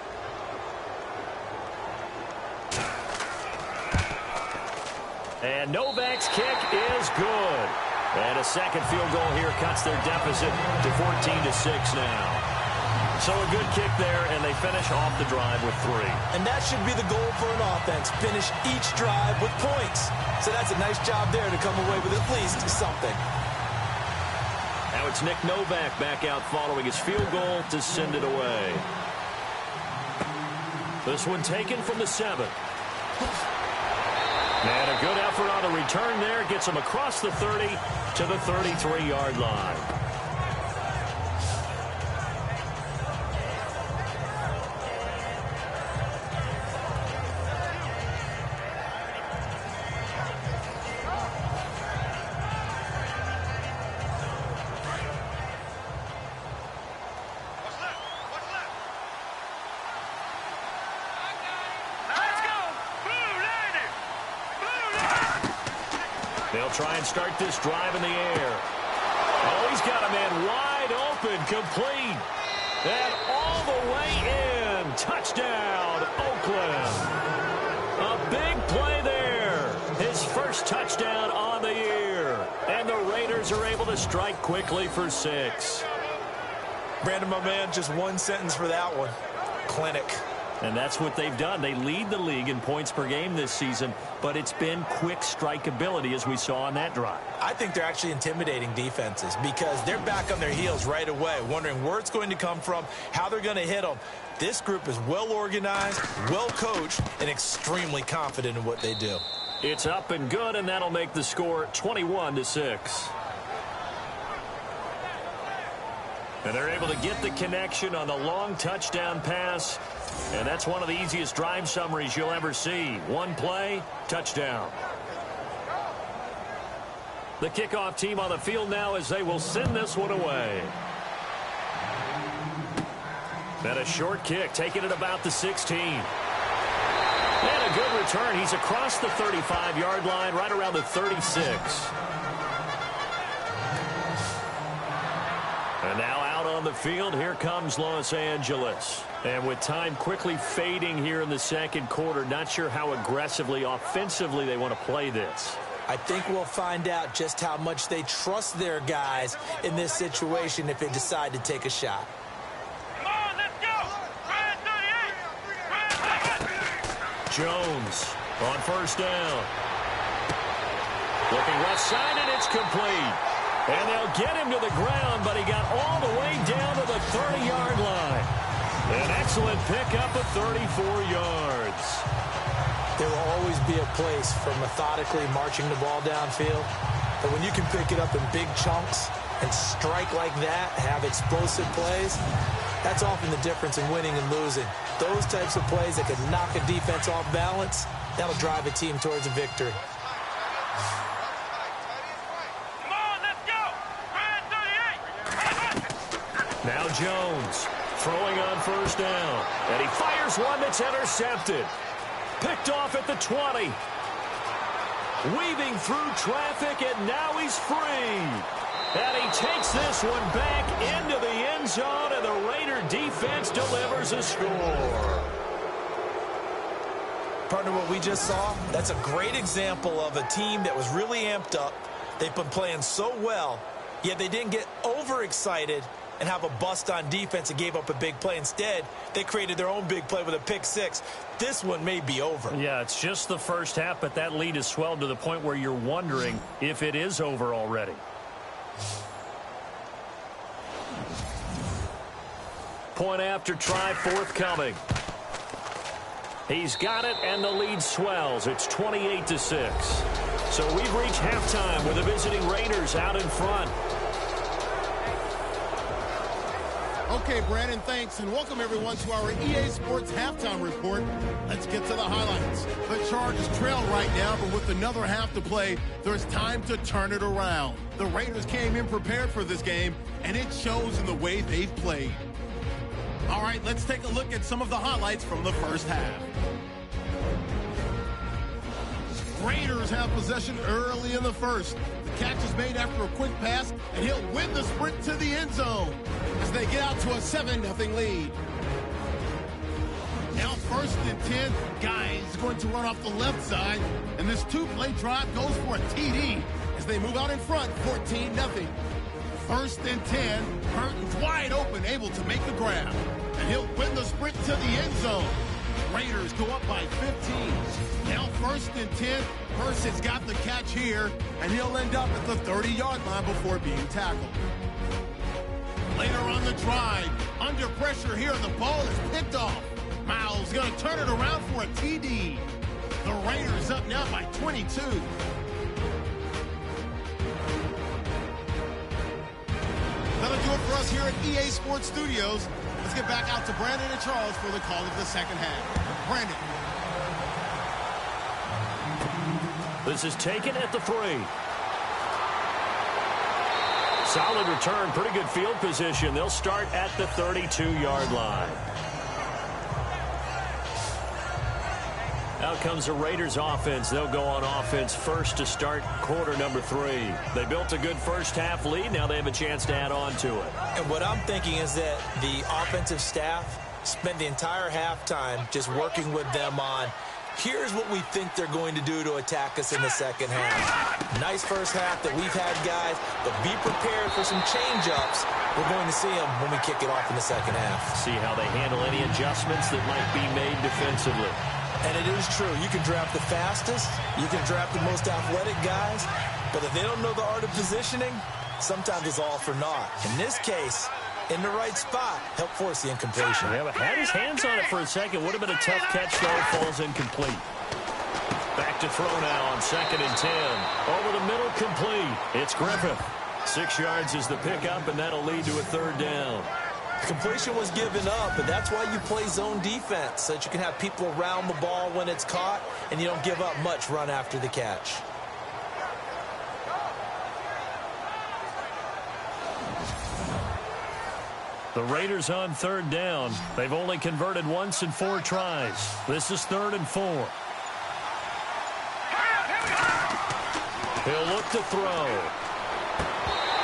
And Novak's kick is good. And a second field goal here cuts their deficit to 14-6 now. So a good kick there, and they finish off the drive with 3. And that should be the goal for an offense, finish each drive with points. So that's a nice job there to come away with at least something. Now it's Nick Novak back out following his field goal to send it away. This one taken from the 7. And a good effort on the return there. Gets him across the 30 to the 33-yard line. They'll try and start this drive in the air. Oh, he's got a man wide open, complete. And all the way in. Touchdown, Oakland. A big play there. His first touchdown on the year. And the Raiders are able to strike quickly for 6. Brandon, my man, just one sentence for that one. Clinic. And that's what they've done. They lead the league in points per game this season, but it's been quick strikeability as we saw on that drive. I think they're actually intimidating defenses because they're back on their heels right away, wondering where it's going to come from, how they're going to hit them. This group is well organized, well coached, and extremely confident in what they do. It's up and good, and that'll make the score 21-6. And they're able to get the connection on the long touchdown pass. And that's one of the easiest drive summaries you'll ever see. One play, touchdown. The kickoff team on the field now as they will send this one away. And a short kick, taking it about the 16. And a good return. He's across the 35-yard line, right around the 36. And now out on the field, here comes Los Angeles. And with time quickly fading here in the second quarter, not sure how aggressively, offensively they want to play this. I think we'll find out just how much they trust their guys in this situation if they decide to take a shot. Come on, let's go. Brand 38. Jones on first down. Looking left side, and it's complete. And they'll get him to the ground, but he got all the way down to the 30-yard line. An excellent pickup of 34 yards. There will always be a place for methodically marching the ball downfield. But when you can pick it up in big chunks and strike like that, have explosive plays, that's often the difference in winning and losing. Those types of plays that can knock a defense off balance, that'll drive a team towards a victory. Come on, let's go. Brand 38. Now Jones throwing on first down. And he fires one that's intercepted. Picked off at the 20. Weaving through traffic, and now he's free. And he takes this one back into the end zone, and the Raider defense delivers a score. Partner, what we just saw, that's a great example of a team that was really amped up. They've been playing so well, yet they didn't get overexcited and have a bust on defense and gave up a big play. Instead, they created their own big play with a pick six. This one may be over. Yeah, it's just the first half, but that lead has swelled to the point where you're wondering if it is over already. Point after try forthcoming. He's got it, and the lead swells. It's 28-6. So we've reached halftime with the visiting Raiders out in front. Okay, Brandon, thanks, and welcome everyone to our EA Sports Halftime Report. Let's get to the highlights. The Chargers trail right now, but with another half to play, there's time to turn it around. The Raiders came in prepared for this game, and it shows in the way they've played. All right, let's take a look at some of the highlights from the first half. Raiders have possession early in the first. The catch is made after a quick pass, and he'll win the sprint to the end zone as they get out to a 7-0 lead. Now 1st and 10, Guy is going to run off the left side, and this two-play drive goes for a TD as they move out in front, 14-0. 1st and 10, Burton's wide open, able to make the grab, and he'll win the sprint to the end zone. Raiders go up by 15. Now 1st and 10, Person's got the catch here, and he'll end up at the 30-yard line before being tackled. Later on the drive, under pressure here, the ball is picked off. Miles going to turn it around for a TD. The Raiders up now by 22. That'll do it for us here at EA Sports Studios. Let's get back out to Brandon and Charles for the call of the second half. Brandon. This is taken at the 3. Solid return, pretty good field position. They'll start at the 32-yard line. Out comes the Raiders offense. They'll go on offense first to start quarter number 3. They built a good first half lead. Now they have a chance to add on to it. And what I'm thinking is that the offensive staff spent the entire halftime just working with them on, here's what we think they're going to do to attack us in the second half. Nice first half that we've had, guys, but be prepared for some change-ups. We're going to see them when we kick it off in the second half. See how they handle any adjustments that might be made defensively. And it is true. You can draft the fastest. You can draft the most athletic guys. But if they don't know the art of positioning, sometimes it's all for naught. In this case, in the right spot, help force the incompletion. Yeah, but had his hands on it for a second. Would have been a tough catch, though. Falls incomplete. Back to throw now on 2nd and 10. Over the middle, complete. It's Griffith. 6 yards is the pickup, and that'll lead to a 3rd down. Completion was given up, but that's why you play zone defense, so that you can have people around the ball when it's caught, and you don't give up much run after the catch. The Raiders on 3rd down. They've only converted once in 4 tries. This is 3rd and 4. He'll look to throw.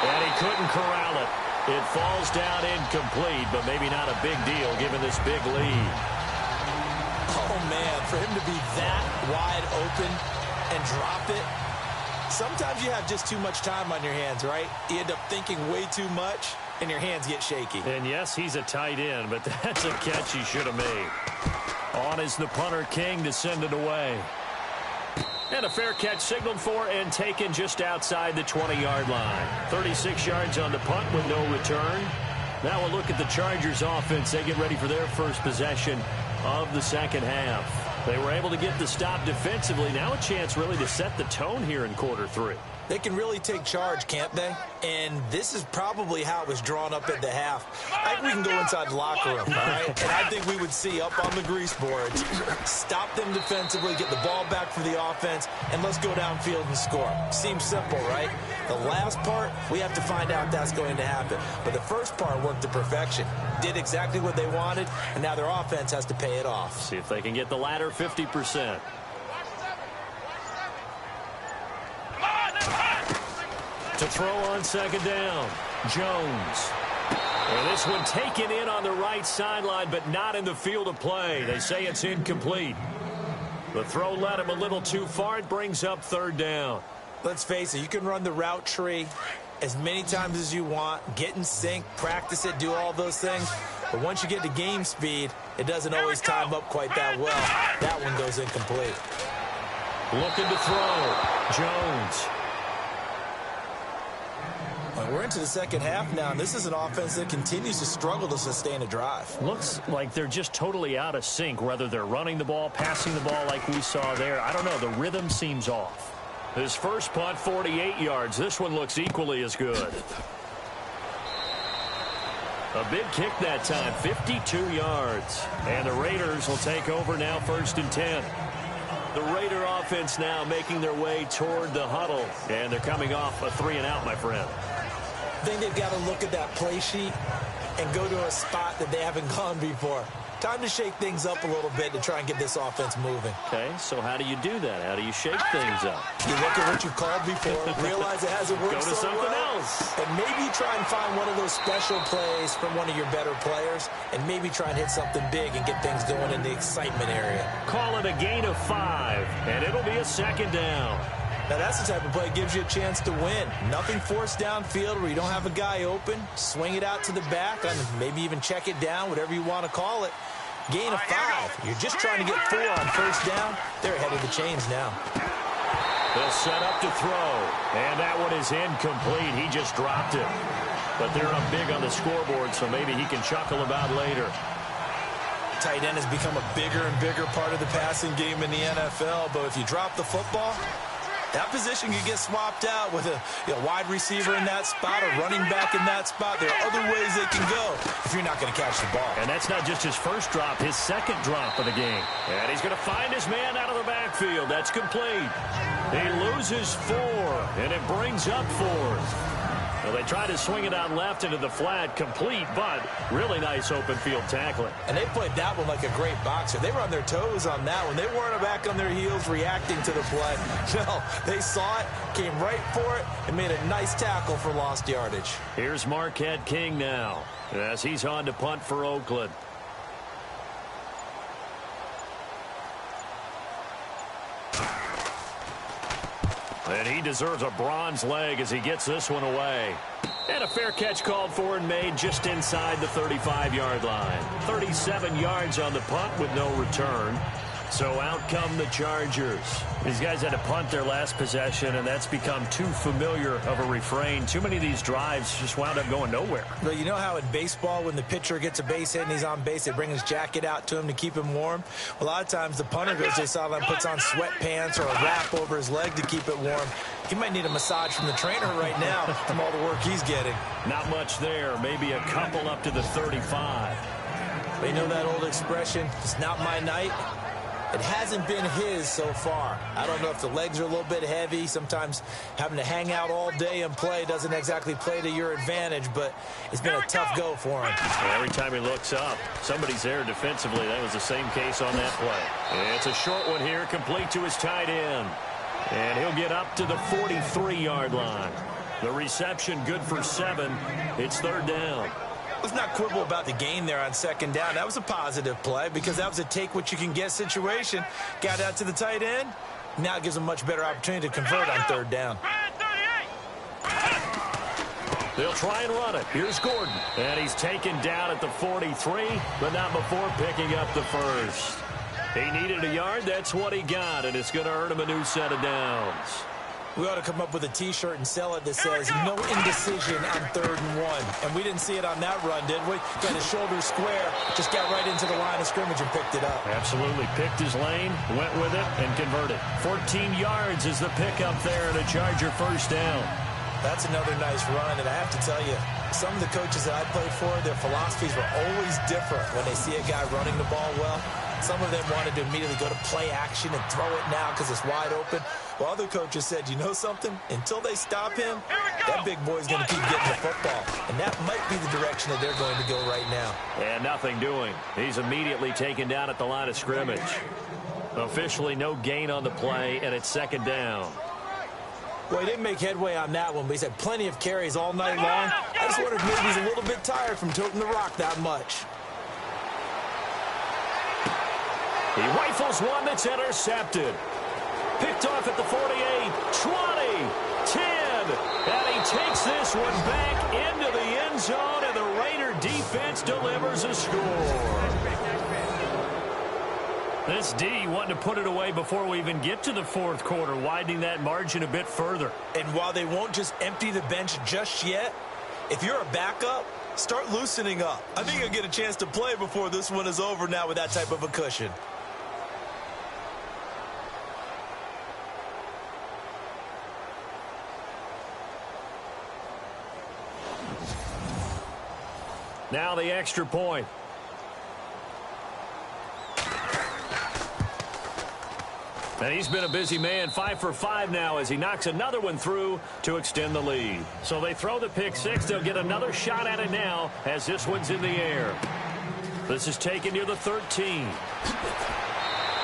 And he couldn't corral it. It falls down incomplete, but maybe not a big deal given this big lead. Oh, man, for him to be that wide open and drop it, sometimes you have just too much time on your hands, right? You end up thinking way too much, and your hands get shaky. And, yes, he's a tight end, but that's a catch he should have made. On is the punter, King, to send it away. And a fair catch signaled for and taken just outside the 20-yard line. 36 yards on the punt with no return. Now we'll look at the Chargers offense. They get ready for their first possession of the second half. They were able to get the stop defensively. Now a chance really to set the tone here in quarter 3. They can really take charge, can't they? And this is probably how it was drawn up at the half. I think we can go inside the locker room, all right? And I think we would see up on the grease boards, stop them defensively, get the ball back for the offense, and let's go downfield and score. Seems simple, right? The last part, we have to find out that's going to happen. But the first part worked to perfection. Did exactly what they wanted, and now their offense has to pay it off. See if they can get the latter 50%. To throw on second down, Jones. And this one taken in on the right sideline, but not in the field of play. They say it's incomplete. The throw led him a little too far. It brings up third down. Let's face it, you can run the route tree as many times as you want, get in sync, practice it, do all those things. But once you get to game speed, it doesn't always time up quite that well. That one goes incomplete. Looking to throw, Jones. Well, we're into the second half now, and this is an offense that continues to struggle to sustain a drive. Looks like they're just totally out of sync, whether they're running the ball, passing the ball like we saw there. I don't know. The rhythm seems off. His first punt, 48 yards. This one looks equally as good. A big kick that time, 52 yards. And the Raiders will take over now, 1st and 10. The Raider offense now making their way toward the huddle. And they're coming off a 3-and-out, my friend. I think they've got to look at that play sheet and go to a spot that they haven't gone before. Time to shake things up a little bit to try and get this offense moving. Okay, so how do you do that? How do you shake things up? You look at what you've called before, realize it hasn't worked Go to so something well, else. and maybe try and find one of those special plays from one of your better players, and maybe try and hit something big and get things going in the excitement area. Call it a gain of 5, and it'll be a second down. Now, that's the type of play that gives you a chance to win. Nothing forced downfield where you don't have a guy open. Swing it out to the back, and maybe even check it down, whatever you want to call it. Gain of 5. You're just trying to get 4 on first down. They're ahead of the chains now. They'll set up to throw, and that one is incomplete. He just dropped it. But they're up big on the scoreboard, so maybe he can chuckle about later. Tight end has become a bigger and bigger part of the passing game in the NFL, but if you drop the football, that position could get swapped out with a wide receiver in that spot, a running back in that spot. There are other ways they can go if you're not going to catch the ball. And that's not just his first drop, his second drop of the game. And he's going to find his man out of the backfield. That's complete. He loses 4, and it brings up 4th. Well, they try to swing it out left into the flat, complete, but really nice open field tackling. And they played that one like a great boxer. They were on their toes on that one. They weren't back on their heels reacting to the play. No, they saw it, came right for it, and made a nice tackle for lost yardage. Here's Marquette King now as he's on to punt for Oakland. And he deserves a bronze leg as he gets this one away. And a fair catch called for and made just inside the 35-yard line. 37 yards on the punt with no return. So out come the Chargers. These guys had to punt their last possession, and that's become too familiar of a refrain. Too many of these drives just wound up going nowhere. But you know how in baseball, when the pitcher gets a base hit and he's on base, they bring his jacket out to him to keep him warm? A lot of times the punter goes to the sideline, puts on sweatpants or a wrap over his leg to keep it warm. He might need a massage from the trainer right now from all the work he's getting. Not much there. Maybe a couple up to the 35. But you know that old expression, it's not my night? It hasn't been his so far. I don't know if the legs are a little bit heavy. Sometimes having to hang out all day and play doesn't exactly play to your advantage, but it's been a tough go for him. Every time he looks up, somebody's there defensively. That was the same case on that play. And it's a short one here, complete to his tight end. And he'll get up to the 43-yard line. The reception good for 7. It's third down. Let's not quibble about the gain there on second down. That was a positive play because that was a take-what-you-can-get situation. Got out to the tight end. Now it gives them a much better opportunity to convert on third down. They'll try and run it. Here's Gordon. And he's taken down at the 43, but not before picking up the first. He needed a yard. That's what he got, and it's going to earn him a new set of downs. We ought to come up with a T-shirt and sell it that says no indecision on 3rd and 1. And we didn't see it on that run, did we? Got his shoulder square, just got right into the line of scrimmage and picked it up. Absolutely. Picked his lane, went with it, and converted. 14 yards is the pickup there and a Charger first down. That's another nice run, and I have to tell you, some of the coaches that I played for, their philosophies were always different when they see a guy running the ball well. Some of them wanted to immediately go to play action and throw it now because it's wide open. While other coaches said, you know something? Until they stop him, that big boy's going to keep getting the football. And that might be the direction that they're going to go right now. And nothing doing. He's immediately taken down at the line of scrimmage. Officially no gain on the play, and it's second down. Well, he didn't make headway on that one, but he's had plenty of carries all night long. I just wonder if maybe he's a little bit tired from toting the rock that much. He rifles one that's intercepted. Picked off at the 48, 20, 10. And he takes this one back into the end zone, and the Raider defense delivers a score. This D wanting to put it away before we even get to the fourth quarter, widening that margin a bit further. And while they won't just empty the bench just yet, if you're a backup, start loosening up. I think you'll get a chance to play before this one is over now with that type of a cushion. Now the extra point. And he's been a busy man, 5 for 5 now as he knocks another one through to extend the lead. So they throw the pick six. They'll get another shot at it now as this one's in the air. This is taken near the 13.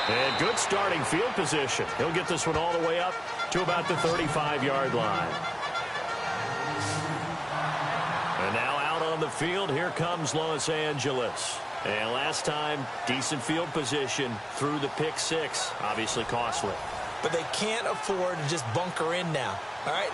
And good starting field position. He'll get this one all the way up to about the 35-yard line. And now out on the field, here comes Los Angeles. And last time, decent field position through the pick six. Obviously costly. But they can't afford to just bunker in now. All right,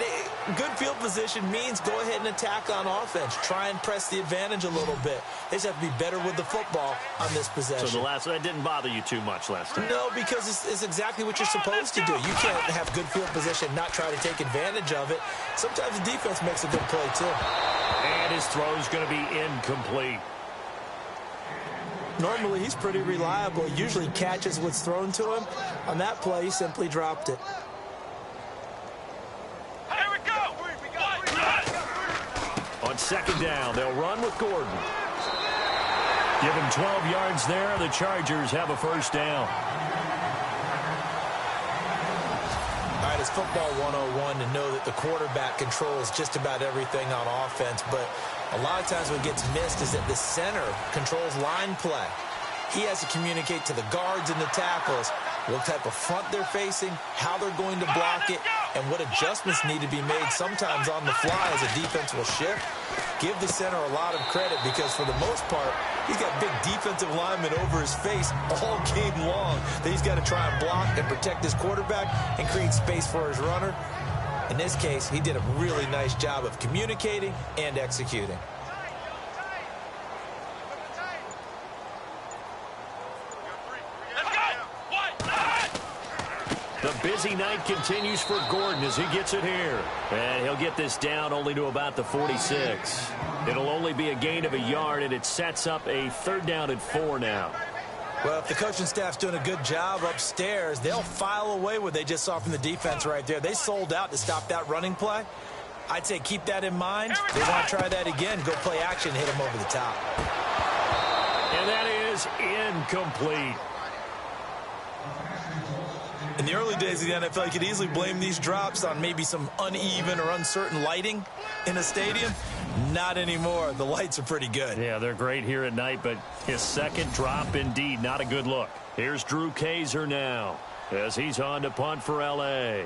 good field position means go ahead and attack on offense. Try and press the advantage a little bit. They just have to be better with the football on this possession. So that didn't bother you too much last time? No, because it's exactly what you're supposed to do. You can't have good field position, not try to take advantage of it. Sometimes the defense makes a good play, too. And his throw's going to be incomplete. Normally, he's pretty reliable. He usually catches what's thrown to him. On that play, he simply dropped it. Here we go. On second down, they'll run with Gordon. Give him 12 yards there. The Chargers have a first down. All right, it's football 101 to know that the quarterback controls just about everything on offense, but a lot of times what gets missed is that the center controls line play. He has to communicate to the guards and the tackles what type of front they're facing, how they're going to block it, and what adjustments need to be made sometimes on the fly as a defense will shift. Give the center a lot of credit because for the most part, he's got big defensive linemen over his face all game long that he's got to try and block and protect his quarterback and create space for his runner. In this case, he did a really nice job of communicating and executing. The busy night continues for Gordon as he gets it here. And he'll get this down only to about the 46. It'll only be a gain of a yard, and it sets up a 3rd down and 4 now. Well, if the coaching staff's doing a good job upstairs, they'll file away what they just saw from the defense right there. They sold out to stop that running play. I'd say keep that in mind. If they want to try that again, go play action and hit them over the top. And that is incomplete. In the early days of the NFL, you could easily blame these drops on maybe some uneven or uncertain lighting in a stadium. Not anymore. The lights are pretty good. Yeah, they're great here at night, but his second drop, indeed, not a good look. Here's Drew Kaiser now as he's on to punt for L.A.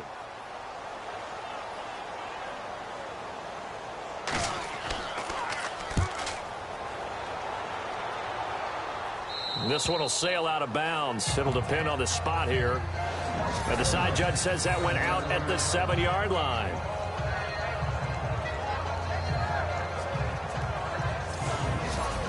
This one will sail out of bounds. It'll depend on the spot here. And the side judge says that went out at the 7-yard line.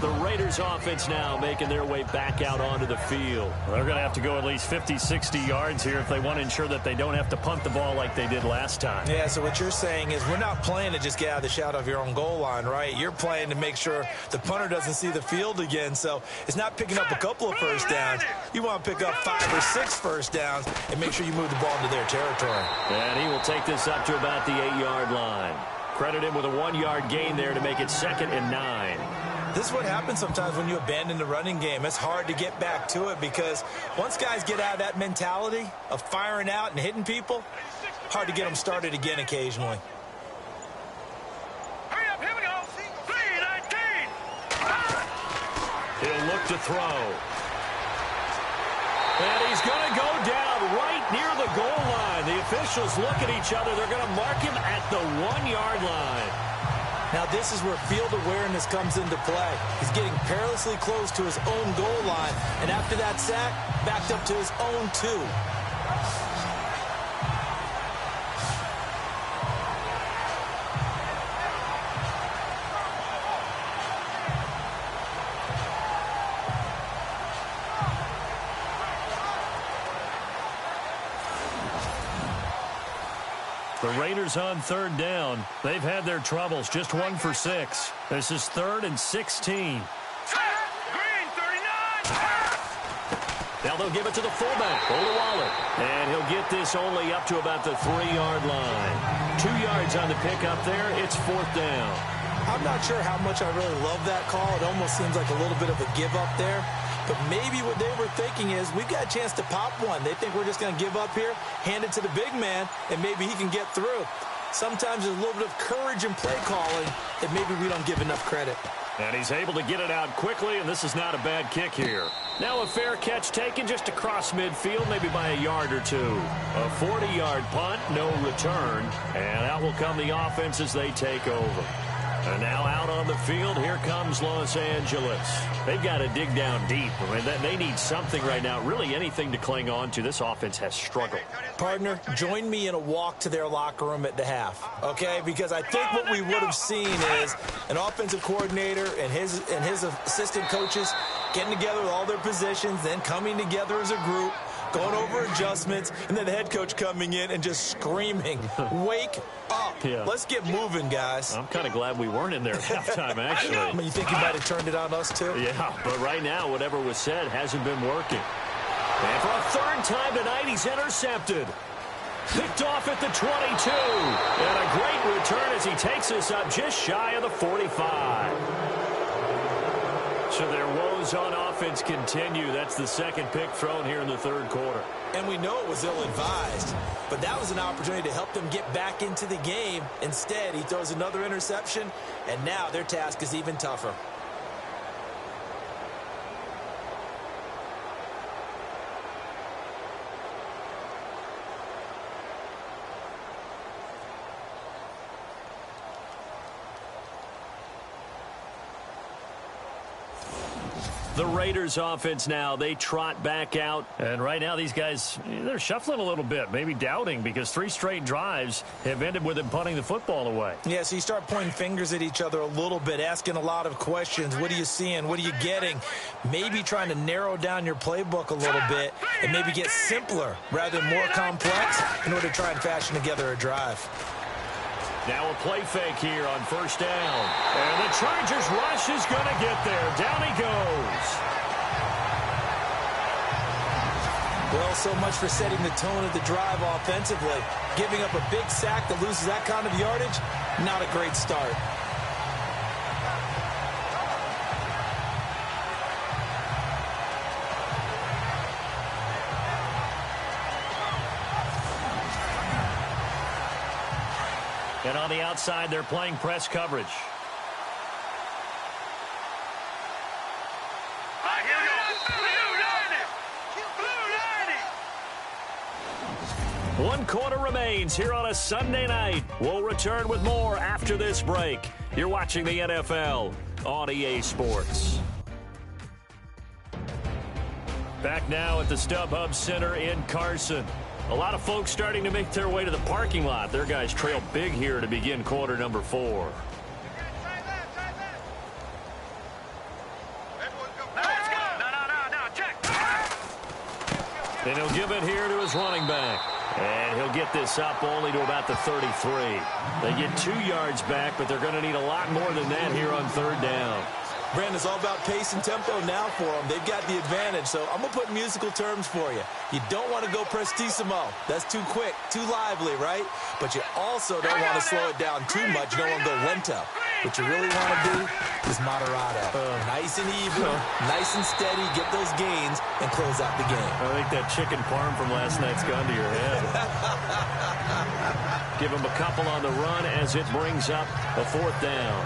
The Raiders offense now making their way back out onto the field. They're going to have to go at least 50, 60 yards here if they want to ensure that they don't have to punt the ball like they did last time. Yeah, so what you're saying is we're not playing to just get out of the shadow of your own goal line, right? You're playing to make sure the punter doesn't see the field again. So it's not picking up a couple of first downs. You want to pick up 5 or 6 first downs and make sure you move the ball into their territory. And he will take this up to about the 8-yard line. Credit him with a 1-yard gain there to make it 2nd and 9. This is what happens sometimes when you abandon the running game. It's hard to get back to it because once guys get out of that mentality of firing out and hitting people, hard to get them started again occasionally. Hurry up, here we go. 3-19. He'll look to throw. And he's going to go down right near the goal line. The officials look at each other. They're going to mark him at the 1-yard line. Now this is where field awareness comes into play. He's getting perilously close to his own goal line, and after that sack, backed up to his own 2. The Raiders on 3rd down. They've had their troubles, just 1 for 6. This is 3rd and 16. Green, 39. Now they'll give it to the fullback, Olawale. And he'll get this only up to about the 3-yard line. 2 yards on the pickup there. It's 4th down. I'm not sure how much I really love that call. It almost seems like a little bit of a give up there. But maybe what they were thinking is, we've got a chance to pop one. They think we're just going to give up here, hand it to the big man, and maybe he can get through. Sometimes there's a little bit of courage in play calling that maybe we don't give enough credit. And he's able to get it out quickly, and this is not a bad kick here. Now a fair catch taken just across midfield, maybe by a yard or 2. A 40-yard punt, no return. And out will come the offense as they take over. And now out on the field, here comes Los Angeles. They've got to dig down deep. I mean, they need something right now, really anything to cling on to. This offense has struggled. Partner, join me in a walk to their locker room at the half, okay? Because I think what we would have seen is an offensive coordinator and his assistant coaches getting together with all their positions, then coming together as a group, going over adjustments, and then the head coach coming in and just screaming, wake up. Yeah. Let's get moving, guys. I'm kind of glad we weren't in there at halftime, actually. I mean, you think he might have turned it on us, too? Yeah, but right now, whatever was said hasn't been working. And for a 3rd time tonight, he's intercepted. Picked off at the 22. And a great return as he takes us up just shy of the 45. So their woes on offense continue. That's the 2nd pick thrown here in the 3rd quarter. And we know it was ill-advised, but that was an opportunity to help them get back into the game. Instead, he throws another interception, and now their task is even tougher. The Raiders offense now, they trot back out. And right now these guys, they're shuffling a little bit, maybe doubting, because 3 straight drives have ended with them punting the football away. Yeah, so you start pointing fingers at each other a little bit, asking a lot of questions. What are you seeing? What are you getting? Maybe trying to narrow down your playbook a little bit and maybe get simpler rather than more complex in order to try and fashion together a drive. Now a play fake here on 1st down. And the Chargers rush is going to get there. Down he goes. Well, so much for setting the tone of the drive offensively. Giving up a big sack that loses that kind of yardage, not a great start. And on the outside, they're playing press coverage. Here we go. Blue 90. 1 quarter remains here on a Sunday night. We'll return with more after this break. You're watching the NFL on EA Sports. Back now at the StubHub Center in Carson. A lot of folks starting to make their way to the parking lot. Their guys trail big here to begin quarter number 4. And he'll give it here to his running back. And he'll get this up only to about the 33. They get 2 yards back, but they're going to need a lot more than that here on 3rd down. Brandon, it's all about pace and tempo now for them. They've got the advantage, so I'm going to put musical terms for you. You don't want to go prestissimo. That's too quick, too lively, right? But you also don't want to slow it down too much. You don't want to go lento. What you really want to do is moderato. Nice and even, nice and steady, get those gains, and close out the game. I think that chicken parm from last night's gone to your head. Give him a couple on the run as it brings up a 4th down.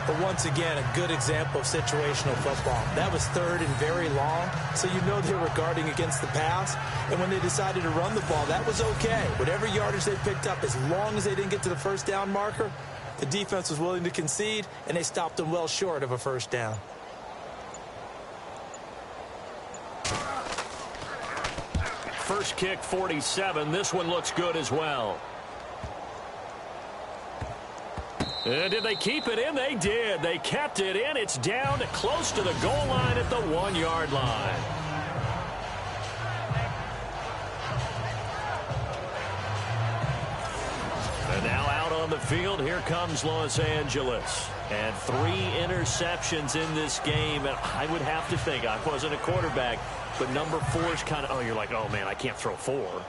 But once again, a good example of situational football. That was third and very long, so you know they were guarding against the pass. And when they decided to run the ball, that was okay. Whatever yardage they picked up, as long as they didn't get to the first down marker, the defense was willing to concede, and they stopped them well short of a first down. First kick, 47. This one looks good as well. And did they keep it in? They did. They kept it in. It's down to close to the goal line at the 1-yard line. And now out on the field, here comes Los Angeles. And 3 interceptions in this game. And I would have to think, I wasn't a quarterback, but number 4 is kind of, you're like, oh, man, I can't throw 4.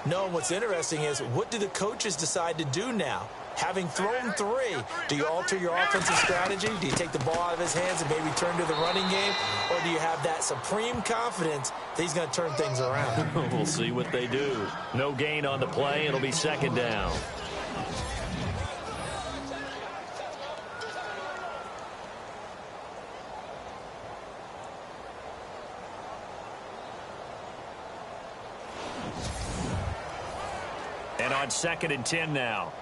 No, what's interesting is, what do the coaches decide to do now? Having thrown 3, do you alter your offensive strategy? Do you take the ball out of his hands and maybe turn to the running game? Or do you have that supreme confidence that he's going to turn things around? We'll see what they do. No gain on the play. It'll be second down. And on 2nd and 10 now.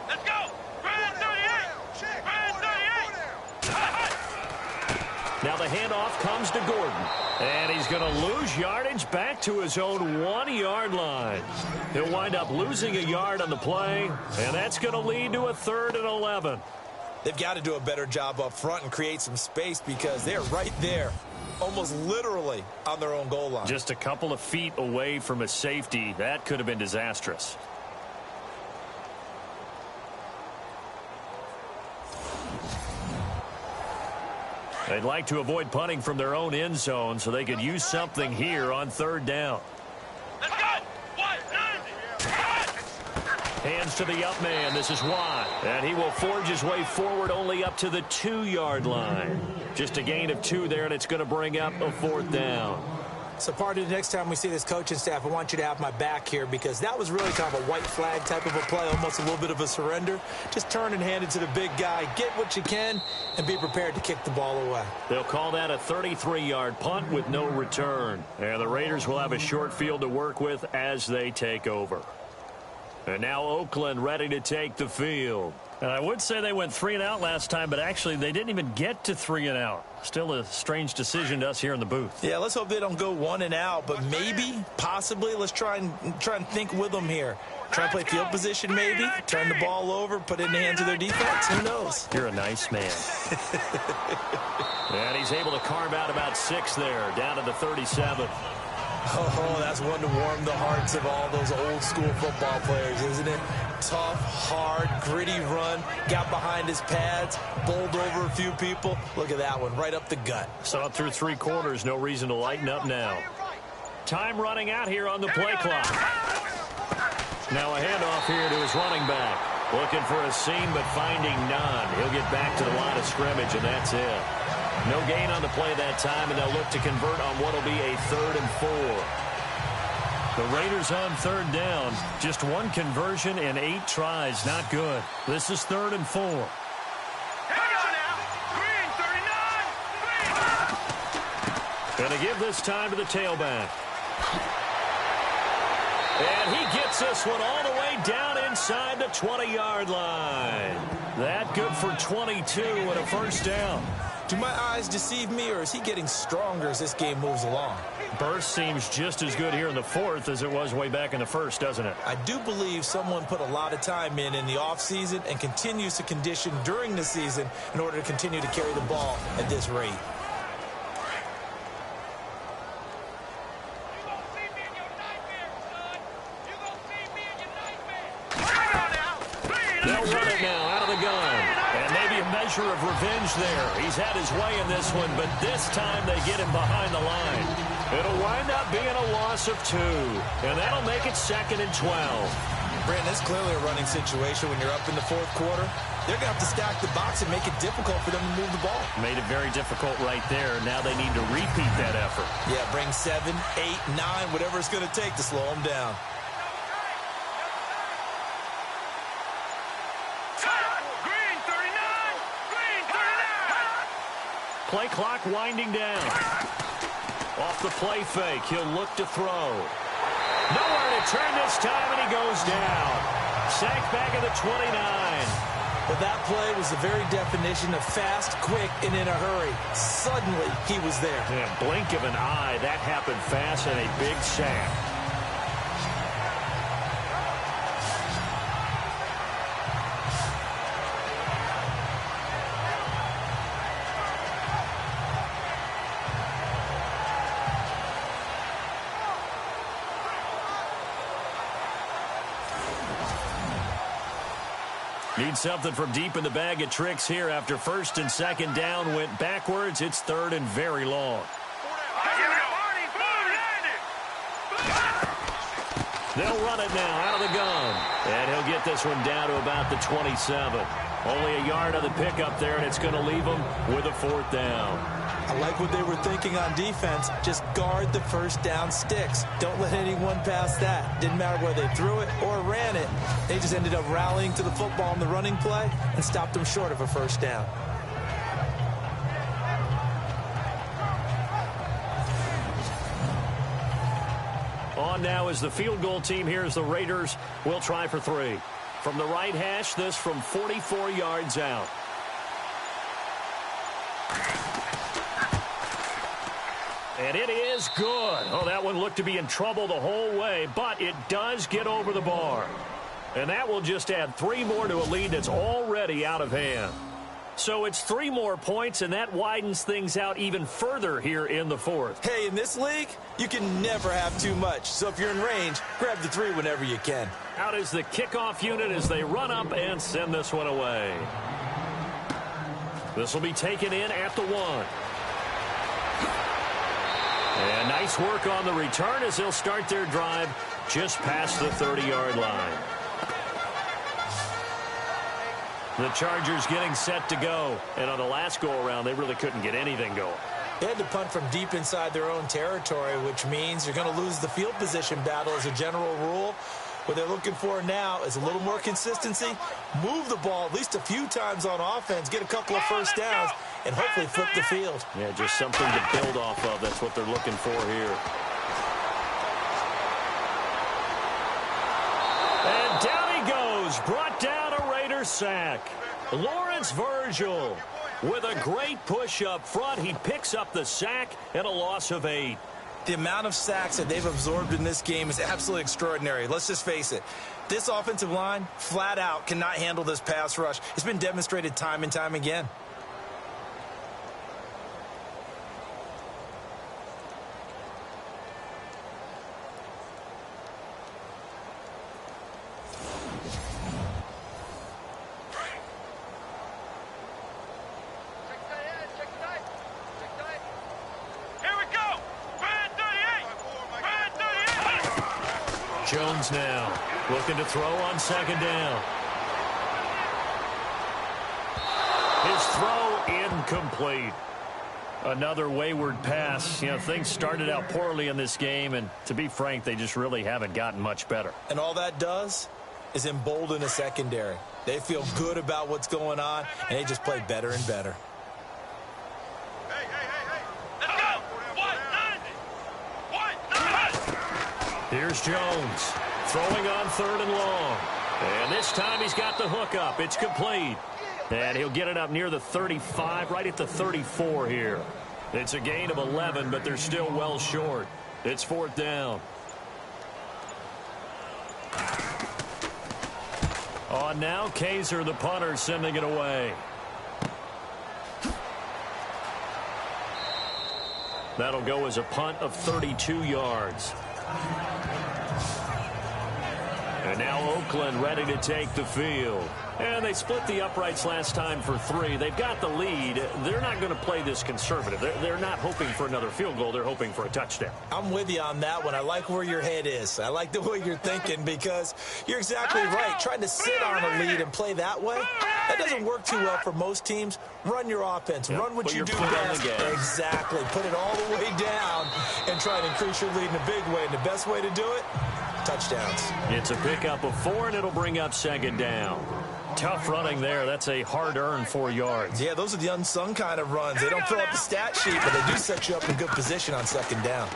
Let's go! Grand 38! Grand 38! Now the handoff comes to Gordon. And he's going to lose yardage back to his own 1-yard line. He'll wind up losing a yard on the play. And that's going to lead to a 3rd and 11. They've got to do a better job up front and create some space, because they're right there, almost literally on their own goal line. Just a couple of feet away from a safety. That could have been disastrous. They'd like to avoid punting from their own end zone so they could use something here on 3rd down. Let's go! Hands to the up man. This is Watt. And he will forge his way forward only up to the 2-yard line. Just a gain of 2 there, and it's going to bring up a 4th down. So, partner, the next time we see this coaching staff, I want you to have my back here, because that was really kind of a white flag type of a play, almost a little bit of a surrender. Just turn and hand it to the big guy, get what you can, and be prepared to kick the ball away. They'll call that a 33-yard punt with no return. And the Raiders will have a short field to work with as they take over. And now Oakland ready to take the field. And I would say they went 3 and out last time, but actually they didn't even get to 3 and out. Still a strange decision to us here in the booth. Yeah, let's hope they don't go 1 and out, but maybe, possibly, let's try and think with them here. Try and play field position maybe, turn the ball over, put it in the hands of their defense. Who knows? You're a nice man. And he's able to carve out about 6 there, down to the 37. Oh, that's one to warm the hearts of all those old school football players, isn't it? Tough, hard, gritty run, got behind his pads, bowled over a few people. Look at that one, right up the gut. Saw it through 3 quarters, no reason to lighten up now. Time running out here on the play clock. Now a handoff here to his running back. Looking for a seam, but finding none. He'll get back to the line of scrimmage, and that's it. No gain on the play that time, and they'll look to convert on what will be a 3rd and 4. The Raiders on 3rd down. Just 1 conversion in 8 tries. Not good. This is 3rd and 4. Going to give this time to the tailback. And he gets this one all the way down inside the 20-yard line. That good for 22 and a first down. Do my eyes deceive me, or is he getting stronger as this game moves along? Burst seems just as good here in the 4th as it was way back in the 1st, doesn't it? I do believe someone put a lot of time in the offseason and continues to condition during the season in order to continue to carry the ball at this rate. They'll run it now out of the gun. And maybe a measure of revenge there. He's had his way in this one, but this time they get him behind the line. It'll wind up being a loss of 2. And that'll make it 2nd and 12. Brandon, it's clearly a running situation when you're up in the 4th quarter. They're going to have to stack the box and make it difficult for them to move the ball. Made it very difficult right there. Now they need to repeat that effort. Yeah, bring 7, 8, 9, whatever it's going to take to slow them down. Play clock winding down. Off the play fake, he'll look to throw. Nowhere to turn this time, and he goes down. Sacked back at the 29. But that play was the very definition of fast, quick, and in a hurry. Suddenly, he was there. Yeah, blink of an eye, that happened fast, and a big sack. Need something from deep in the bag of tricks here after first and second down went backwards. It's third and very long. They'll run it now out of the gun. And he'll get this one down to about the 27. Only a yard on the pickup there, and it's going to leave them with a fourth down. I like what they were thinking on defense. Just guard the first down sticks. Don't let anyone pass that. Didn't matter whether they threw it or ran it. They just ended up rallying to the football in the running play and stopped them short of a first down. On now is the field goal team. Here's the Raiders. We'll try for 3. From the right hash, this from 44 yards out. And it is good. Oh, that one looked to be in trouble the whole way, but it does get over the bar. And that will just add 3 more to a lead that's already out of hand. So it's 3 more points, and that widens things out even further here in the fourth. Hey, in this league, you can never have too much. So if you're in range, grab the 3 whenever you can. Out is the kickoff unit as they run up and send this one away. This will be taken in at the 1. And nice work on the return as they'll start their drive just past the 30-yard line. The Chargers getting set to go. And on the last go-around, they really couldn't get anything going. They had to punt from deep inside their own territory, which means you're going to lose the field position battle as a general rule. What they're looking for now is a little more consistency, move the ball at least a few times on offense, get a couple of first downs, and hopefully flip the field. Yeah, just something to build off of. That's what they're looking for here. And down he goes, brought down a Raider sack. Lawrence Virgil with a great push up front. He picks up the sack and a loss of 8. The amount of sacks that they've absorbed in this game is absolutely extraordinary. Let's just face it. This offensive line, flat out, cannot handle this pass rush. It's been demonstrated time and time again. Jones now looking to throw on second down. His throw incomplete. Another wayward pass. You know, things started out poorly in this game, and to be frank, they just really haven't gotten much better. And all that does is embolden a secondary. They feel good about what's going on, and they just play better and better. Here's Jones throwing on third and long. And this time he's got the hook up. It's complete. And he'll get it up near the 35, right at the 34 here. It's a gain of 11, but they're still well short. It's fourth down. On now, Kaiser, the punter, sending it away. That'll go as a punt of 32 yards. And now Oakland ready to take the field. And they split the uprights last time for 3. They've got the lead. They're not going to play this conservative. They're not hoping for another field goal. They're hoping for a touchdown. I'm with you on that one. I like where your head is. I like the way you're thinking because you're exactly right. Trying to sit on a lead and play that way, that doesn't work too well for most teams. Run your offense. Run what you do best. Exactly. Put it all the way down and try to increase your lead in a big way. And the best way to do it, touchdowns. It's a pickup of 4, and it'll bring up second down. Tough running there. That's a hard-earned 4 yards. Yeah, those are the unsung kind of runs. They don't fill out the stat sheet, but they do set you up in good position on second down.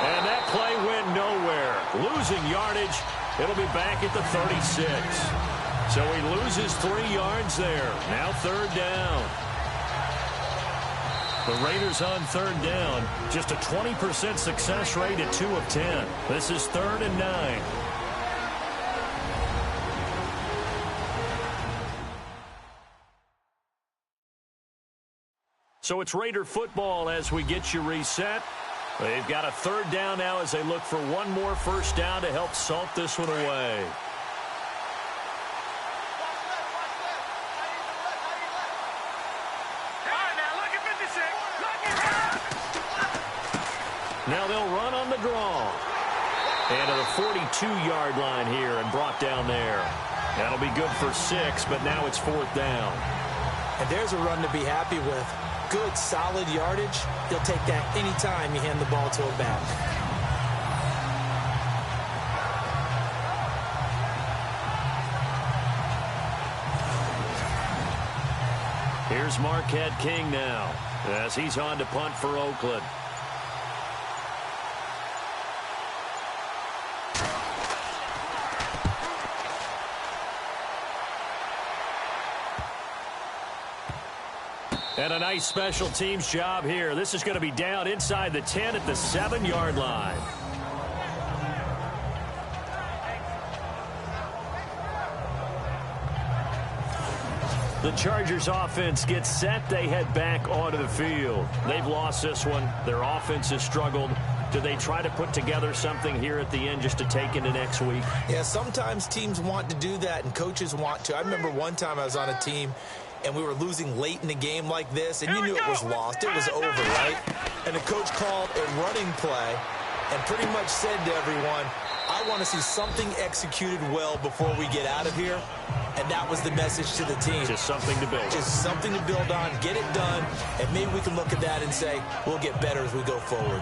And that play went nowhere. Losing yardage. It'll be back at the 36. So he loses 3 yards there. Now third down. The Raiders on third down. Just a 20% success rate at 2 of 10. This is 3rd and 9. So it's Raider football as we get you reset. They've got a third down now as they look for one more first down to help salt this one away. Now they'll run on the draw. And to the 42-yard line here and brought down there. That'll be good for 6, but now it's 4th down. And there's a run to be happy with. Good, solid yardage. They'll take that anytime you hand the ball to a back. Here's Marquette King now as he's on to punt for Oakland. And a nice special teams job here. This is going to be down inside the 10 at the 7-yard line. The Chargers offense gets set. They head back onto the field. They've lost this one. Their offense has struggled. Do they try to put together something here at the end just to take into next week? Yeah, sometimes teams want to do that and coaches want to. I remember one time I was on a team and we were losing late in the game like this, and you knew it was lost. It was over, right? And the coach called a running play and pretty much said to everyone, I want to see something executed well before we get out of here. And that was the message to the team. Just something to build. Just something to build on, get it done, and maybe we can look at that and say, we'll get better as we go forward.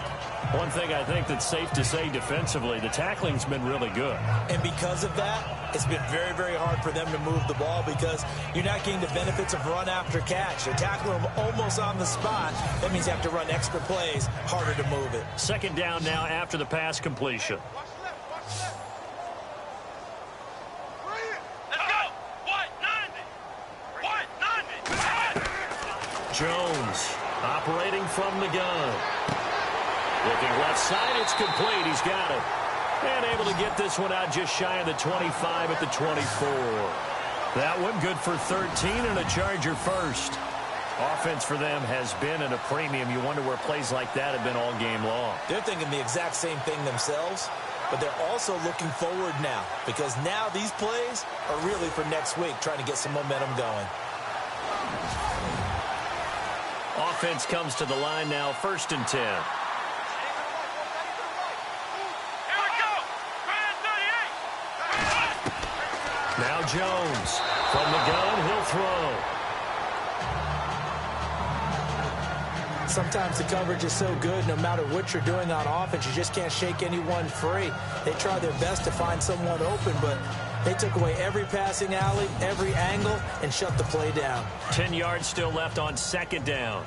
One thing I think that's safe to say defensively, the tackling's been really good. And because of that, it's been very, very hard for them to move the ball because you're not getting the benefits of run after catch. You're tackling them almost on the spot. That means you have to run extra plays, harder to move it. Second down now after the pass completion. Jones operating from the gun. Looking left side, it's complete. He's got it. And able to get this one out just shy of the 25 at the 24. That one good for 13 and a Charger first. Offense for them has been at a premium. You wonder where plays like that have been all game long. They're thinking the exact same thing themselves, but they're also looking forward now because now these plays are really for next week, trying to get some momentum going. Offense comes to the line now, 1st and 10. Now Jones from the gun, he'll throw. Sometimes the coverage is so good, no matter what you're doing on offense, you just can't shake anyone free. They try their best to find someone open, but they took away every passing alley, every angle, and shut the play down. 10 yards still left on second down.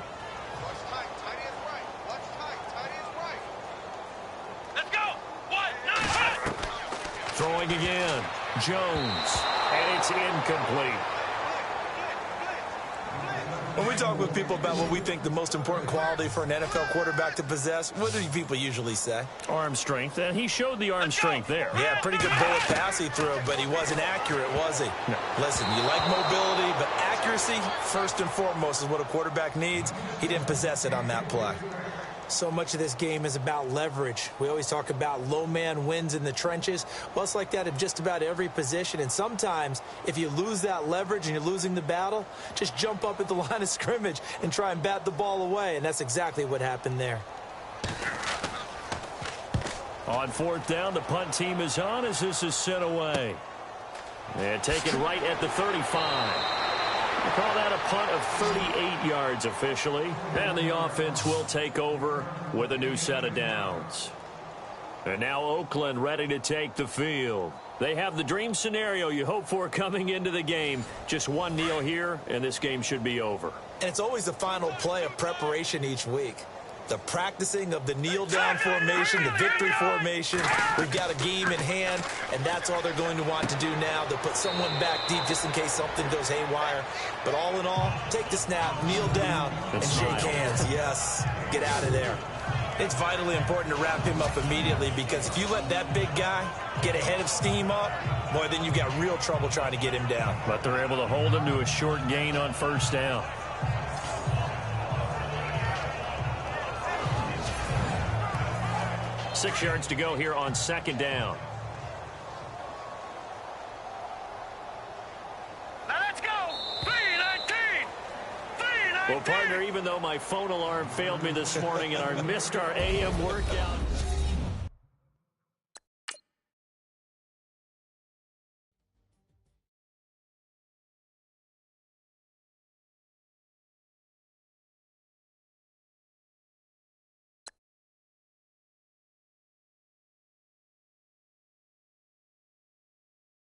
Throwing again. Jones. And it's incomplete. When we talk with people about what we think the most important quality for an NFL quarterback to possess, what do people usually say? Arm strength. And he showed the arm strength there. Yeah, pretty good bullet pass he threw, but he wasn't accurate, was he? No. Listen, you like mobility, but accuracy, first and foremost, is what a quarterback needs. He didn't possess it on that play. So much of this game is about leverage. We always talk about low man wins in the trenches. Well, it's like that in just about every position. And sometimes, if you lose that leverage and you're losing the battle, just jump up at the line of scrimmage and try and bat the ball away. And that's exactly what happened there. On 4th down, the punt team is on as this is sent away. And taken right at the 35. We call that a punt of 38 yards officially. And the offense will take over with a new set of downs. And now Oakland ready to take the field. They have the dream scenario you hope for coming into the game. Just one kneel here, and this game should be over. And it's always the final play of preparation each week. The practicing of the kneel-down formation, the victory formation. We've got a game in hand, and that's all they're going to want to do now. They'll put someone back deep just in case something goes haywire. But all in all, take the snap, kneel down, and shake hands. Yes, get out of there. It's vitally important to wrap him up immediately because if you let that big guy get a head of steam up, boy, then you've got real trouble trying to get him down. But they're able to hold him to a short gain on first down. Six yards to go here on second down. Now let's go. 319. 319. Well, partner, even though my phone alarm failed me this morning and I missed our AM workout.